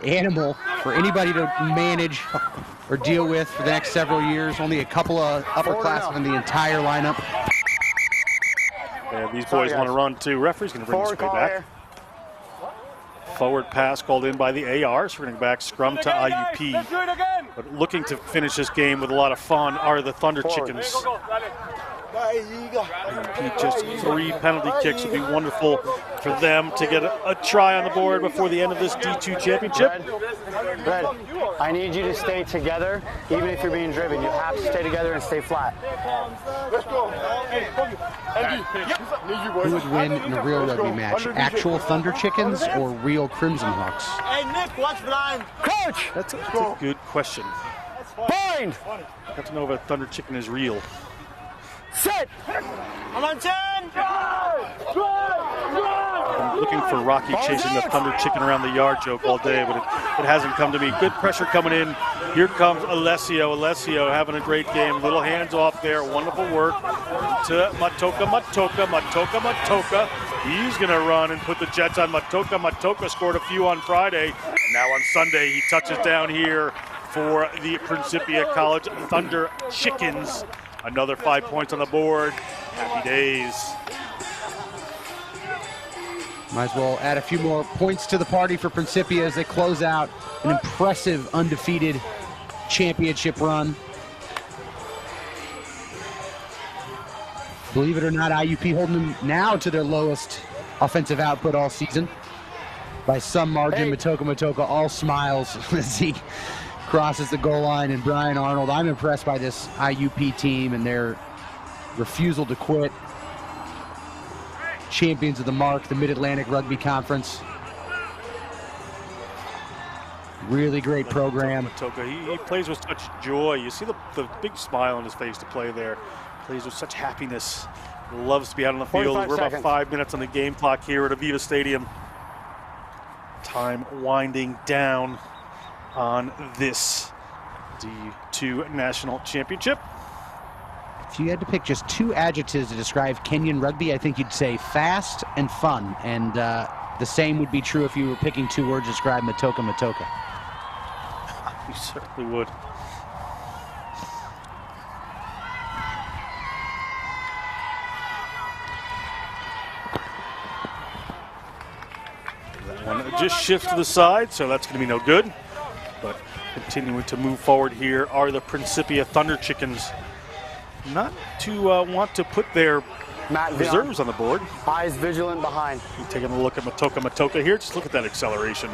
animal for anybody to manage or deal with for the next several years. Only a couple of upperclassmen in the entire lineup. Yeah, these boys want to run too. Referee's going to bring this way back. Forward pass called in by the AR, so we're going to go back scrum to IUP. But looking to finish this game with a lot of fun are the Thunder Chickens. IUP just 3 penalty kicks. Would be wonderful for them to get a try on the board before the end of this D2 championship. Red, I need you to stay together, even if you're being driven. You have to stay together and stay flat. Who would win in a real rugby match? Actual Thunder Chickens or real Crimson Hawks? Hey, Nick, watch blind. Coach! That's a good question. Blind! I have to know if a Thunder Chicken is real. Sit. I'm on 10. I'm looking for Rocky chasing the Thunder Chicken around the yard joke all day, but it hasn't come to me. Good pressure coming in. Here comes Alessio. Alessio having a great game. Little hands off there. Wonderful work to Matoka. He's going to run and put the Jets on Matoka. Matoka scored a few on Friday. And now on Sunday, he touches down here for the Principia College Thunder Chickens. Another 5 points on the board. Happy days. Might as well add a few more points to the party for Principia as they close out an impressive undefeated championship run. Believe it or not, IUP holding them now to their lowest offensive output all season. By some margin, Matoka all smiles as he crosses the goal line. And Brian Arnold, I'm impressed by this IUP team and their refusal to quit. Champions of the MARC, the Mid-Atlantic Rugby Conference. Really great program. He plays with such joy. You see the big smile on his face to play there. Plays with such happiness. Loves to be out on the field. We're about 5 minutes on the game clock here at Aviva Stadium. Time winding down on this D2 National Championship. If you had to pick just two adjectives to describe Kenyan rugby, I think you'd say fast and fun. And the same would be true if you were picking two words to describe Matoka. You certainly would. That one just shifts to the side, so that's going to be no good. But continuing to move forward here are the Principia Thunder Chickens. Not to want to put their reserves on the board. Eyes vigilant behind. You're taking a look at Matoka here. Just look at that acceleration.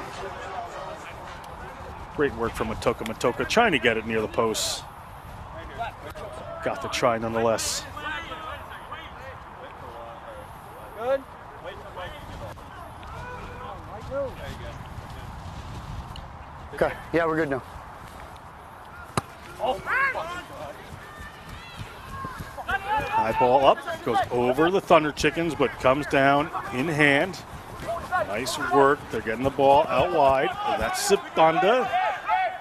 Great work from Matoka. Trying to get it near the posts. Got the try nonetheless. Good. Okay, yeah, we're good now. High ball up, goes over the Thunder Chickens, but comes down in hand. Nice work. They're getting the ball out wide. That's Sibanda.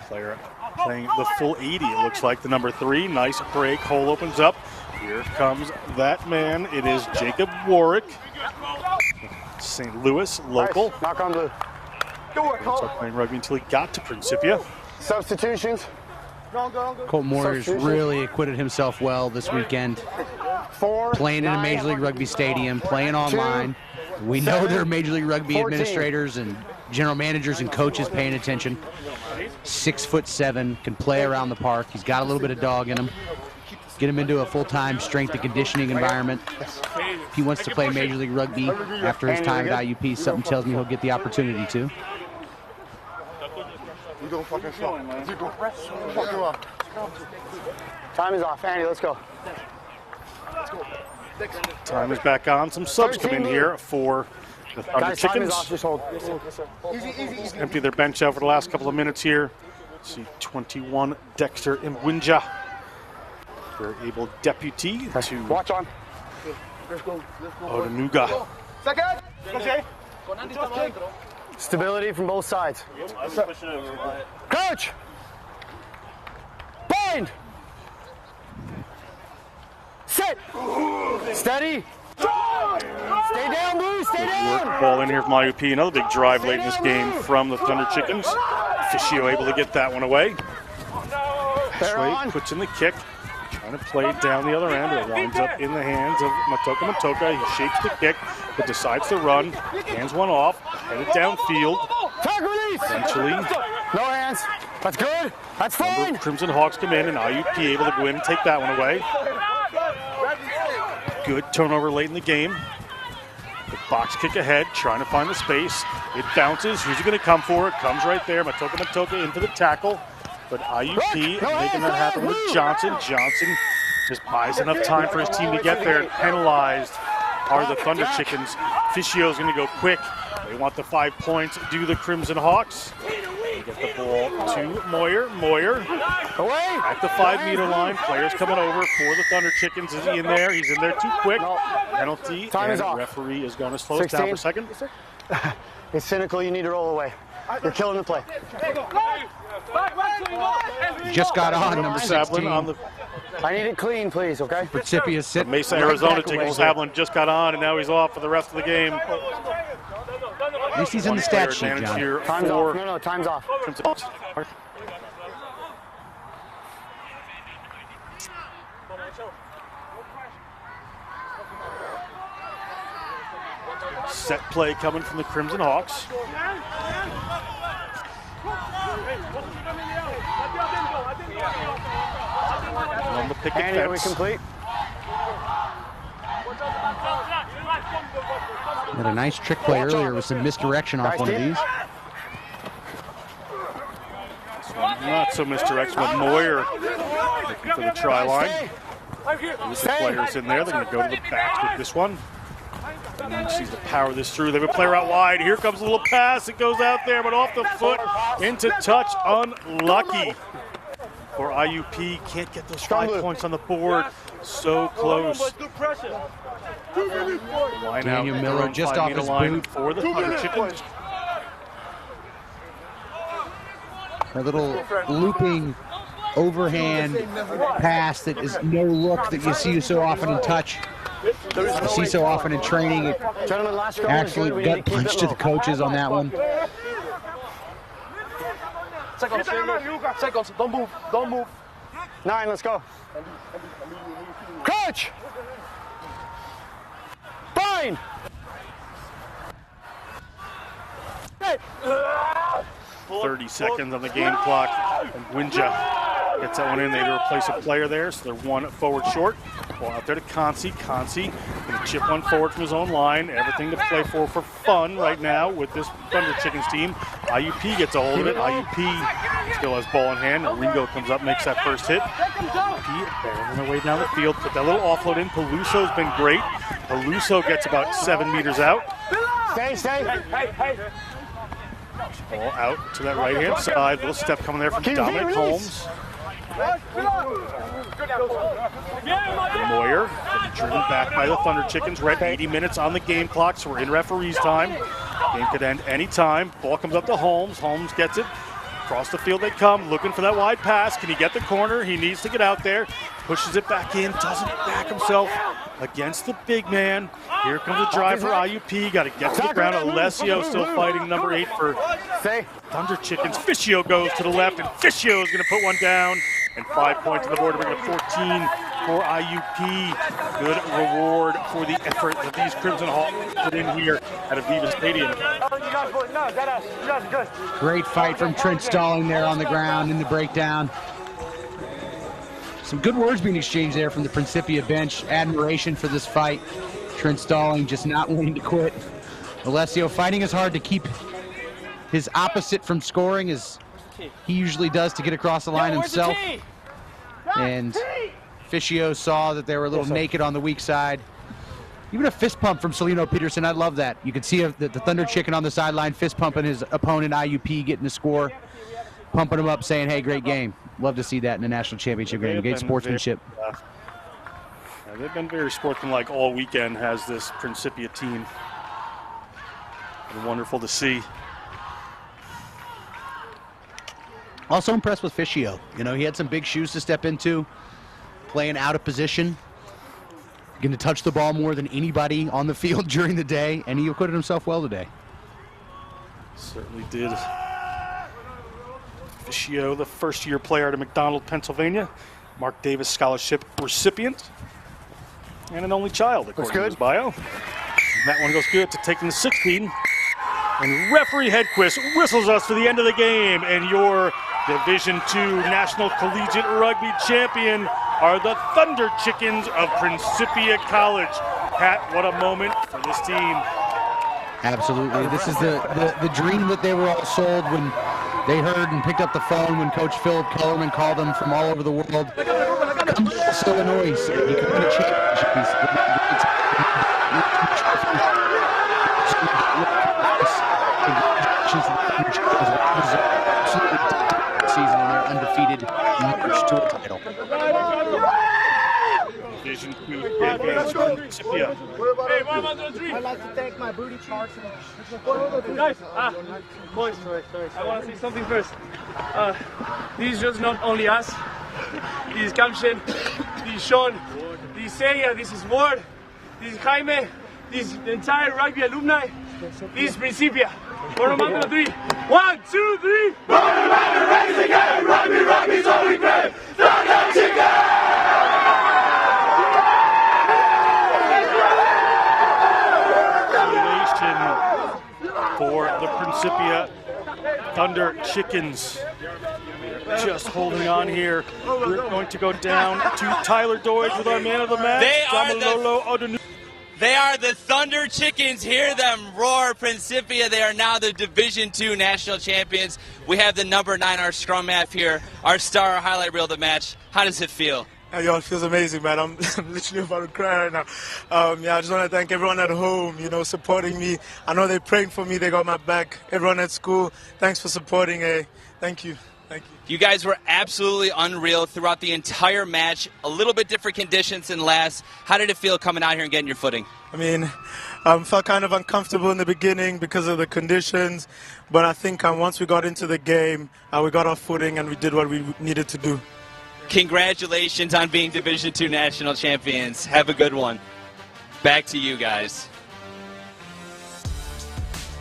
Player playing the full 80, it looks like, the number 3. Nice break. Hole opens up. Here comes that man. It is Jacob Warwick. St. Louis local. Nice. Knock on blue. Started playing rugby until he got to Principia. Substitutions. Colton Warriors really acquitted himself well this weekend. Playing in a Major League Rugby stadium, playing online. We know there are Major League Rugby administrators and general managers and coaches paying attention. 6'7", can play around the park. He's got a little bit of dog in him. Get him into a full-time strength and conditioning environment. If he wants to play Major League Rugby after his time at IUP, something tells me he'll get the opportunity to. Time is off. Andy, let's go. Time is back on. Some subs come in here for the Thunder Chickens. Time is off. Just hold. Empty their bench out for the last couple of minutes here. See 21 Dexter Mwinja, their able deputy to watch on. Odanuga. Stability from both sides. Coach! Bind! Sit! Steady! Stay down, Blue! Stay down! Ball in here from IUP. Another big drive late in this game from the Thunder Chickens. Fiscio able to get that one away. Ashway puts in the kick. Trying to play it down the other end. It winds up in the hands of Matoka. He shakes the kick, but decides to run. Hands one off, headed downfield. Eventually, no hands. That's good. That's fine. Crimson Hawks come in, and IUP able to go in and take that one away. Good turnover late in the game. The box kick ahead, trying to find the space. It bounces. Who's he going to come for? It comes right there. Matoka into the tackle. But IUP making that happen with Johnson. Johnson just buys enough time for his team to get there, and penalized are the Thunder Chickens. Fiscio's going to go quick. They want the 5 points. Do the Crimson Hawks. They Get the ball to Moyer. Moyer at the 5-meter line. Players coming over for the Thunder Chickens. Is he in there? He's in there too quick. Penalty. Time is and off. Referee is going to slow us down for a second. It's cynical. You need to roll away. You're killing the play. Just got on, number 16. On the I need it clean, please, okay? Principia sitting. Mesa, Right Arizona back tickets. away. Havlin just got on, and now he's off for the rest of the game. At least he's in the stat sheet, Advantage John. here Time's for off. No, time's off. Set play coming from the Crimson Hawks. On the picket Andy, are we fence. complete? Had a nice trick play earlier with some misdirection off one of these. Not so misdirection, but Moyer looking for the try line. With the players in there, they're going to go to the backs with this one. And then sees to power this through. They have a player out wide. Here comes a little pass. It goes out there, but off the foot, into touch. Unlucky for IUP. Can't get those 5 points on the board. So close. Line Daniel out, Miller just off his line boot. for the Thunder Chickens. A little looping overhand pass that is no look that you see so often in touch. You see so often in training. It Gentlemen, last scrum is good. actually We gut need to keep punch it to low. the coaches on that one. Seconds, don't move, don't move. 9, let's go. Coach! Fine! 30 seconds on the game clock, and Winja gets that one in. They had to replace a player there, so they're one forward short. Ball out there to Consi. Consi going to chip one forward from his own line. Everything to play for fun right now with this Thunder Chickens team. IUP gets a hold of it. IUP still has ball in hand. Ringo comes up, makes that first hit. IUP barreling their way down the field. Put that little offload in. Peluso's been great. Peluso gets about 7 meters out. Stay. Ball out to that right-hand side. Little step coming there from Dominic Holmes. Moyer driven back by the Thunder Chickens. We're at 80 minutes on the game clock, so we're in referee's time. Game could end any time. Ball comes up to Holmes. Holmes gets it. Across the field they come, looking for that wide pass. Can he get the corner? He needs to get out there. Pushes it back in, doesn't back himself against the big man. Here comes the drive for IUP. Got to get to the ground. Alessio still fighting number 8 for Thunder Chickens. Fiscio goes to the left, and Fiscio is going to put one down. And 5 points on the board to bring it to 14 for IUP. Good reward for the effort that these Crimson Hawks put in here at Aviva Stadium. Great fight from Trent Stalling there on the ground in the breakdown. Some good words being exchanged there from the Principia bench. Admiration for this fight. Trent Stalling just not wanting to quit. Alessio fighting as hard to keep his opposite from scoring as he usually does to get across the line himself. And Fiscio saw that they were a little naked on the weak side. Even a fist pump from Celino Peterson. I love that. You can see the Thunder Chicken on the sideline fist pumping his opponent IUP, getting the score, pumping him up, saying, hey, great game. Love to see that in the national championship game. Great sportsmanship. They've been very sportsmanlike all weekend, has this Principia team. Been wonderful to see. Also impressed with Fiscio. You know, he had some big shoes to step into, playing out of position, going to touch the ball more than anybody on the field during the day, and he acquitted himself well today. Certainly did. Fiscio, the first-year player out of McDonald, Pennsylvania, Mark Davis Scholarship recipient, and an only child, according to his bio. And that one goes good to taking the 16. And referee Hedquist whistles us for the end of the game, and your Division II National Collegiate Rugby champion are the Thunder Chickens of Principia College. Pat, what a moment for this team. Absolutely. This is the dream that they were all sold when they heard and picked up the phone when Coach Philip Kellerman called them from all over the world. Come to Illinois so that you can win a championship. Congratulations to the Thunder Chickens. Absolutely season and their undefeated march to a title. Division 2 champions from Principia. Hey, 1, 2, 3. I'd like to thank my booty charts. Guys, boys, I want to say something first. This is just not only us. This is Kamshen, this is Sean, this is Seiya, this is Ward, this is Jaime, this is the entire rugby alumni, this is Principia. 1, 2, 3. 1, 2, 3. Rugby, race again. Rugby, rugby's all we crave. Thunder Chicken! For the Principia Thunder Chickens. Just holding on here. We're going to go down to Tyler Doidge with our man of the match. They are the Thunder Chickens. Hear them roar, Principia. They are now the Division II national champions. We have the number 9, our scrum half here, our star, our highlight reel of the match. How does it feel? Yo, it feels amazing, man. I'm literally about to cry right now. Yeah, I just want to thank everyone at home, you know, supporting me. I know they're praying for me. They got my back. Everyone at school, thanks for supporting. Thank you. Thank you. You guys were absolutely unreal throughout the entire match. A little bit different conditions than last. How did it feel coming out here and getting your footing? I mean, felt kind of uncomfortable in the beginning because of the conditions. But I think once we got into the game, we got our footing and we did what we needed to do. Congratulations on being Division II national champions. Have a good one. Back to you guys.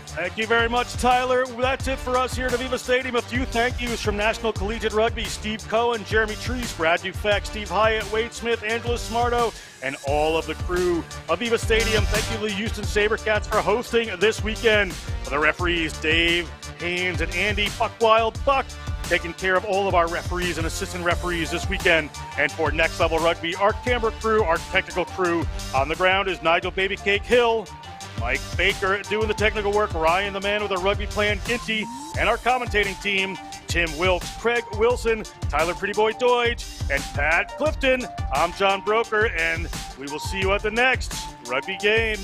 Thank you very much, Tyler. That's it for us here at Aviva Stadium. A few thank yous from National Collegiate Rugby, Steve Cohen, Jeremy Treese, Brad Dufek, Steve Hyatt, Wade Smith, Angela Smarto, and all of the crew of Aviva Stadium. Thank you to the Houston SaberCats for hosting this weekend. For the referees, Dave, Haynes, and Andy Buckwild Buck, taking care of all of our referees and assistant referees this weekend. And for Next Level Rugby, our camera crew, our technical crew on the ground is Nigel Babycake Hill, Mike Baker doing the technical work, Ryan the man with a rugby plan, Ginty, and our commentating team, Tim Wilkes, Craig Wilson, Tyler Pretty Boy Doidge, and Pat Clifton. I'm John Broker, and we will see you at the next rugby game.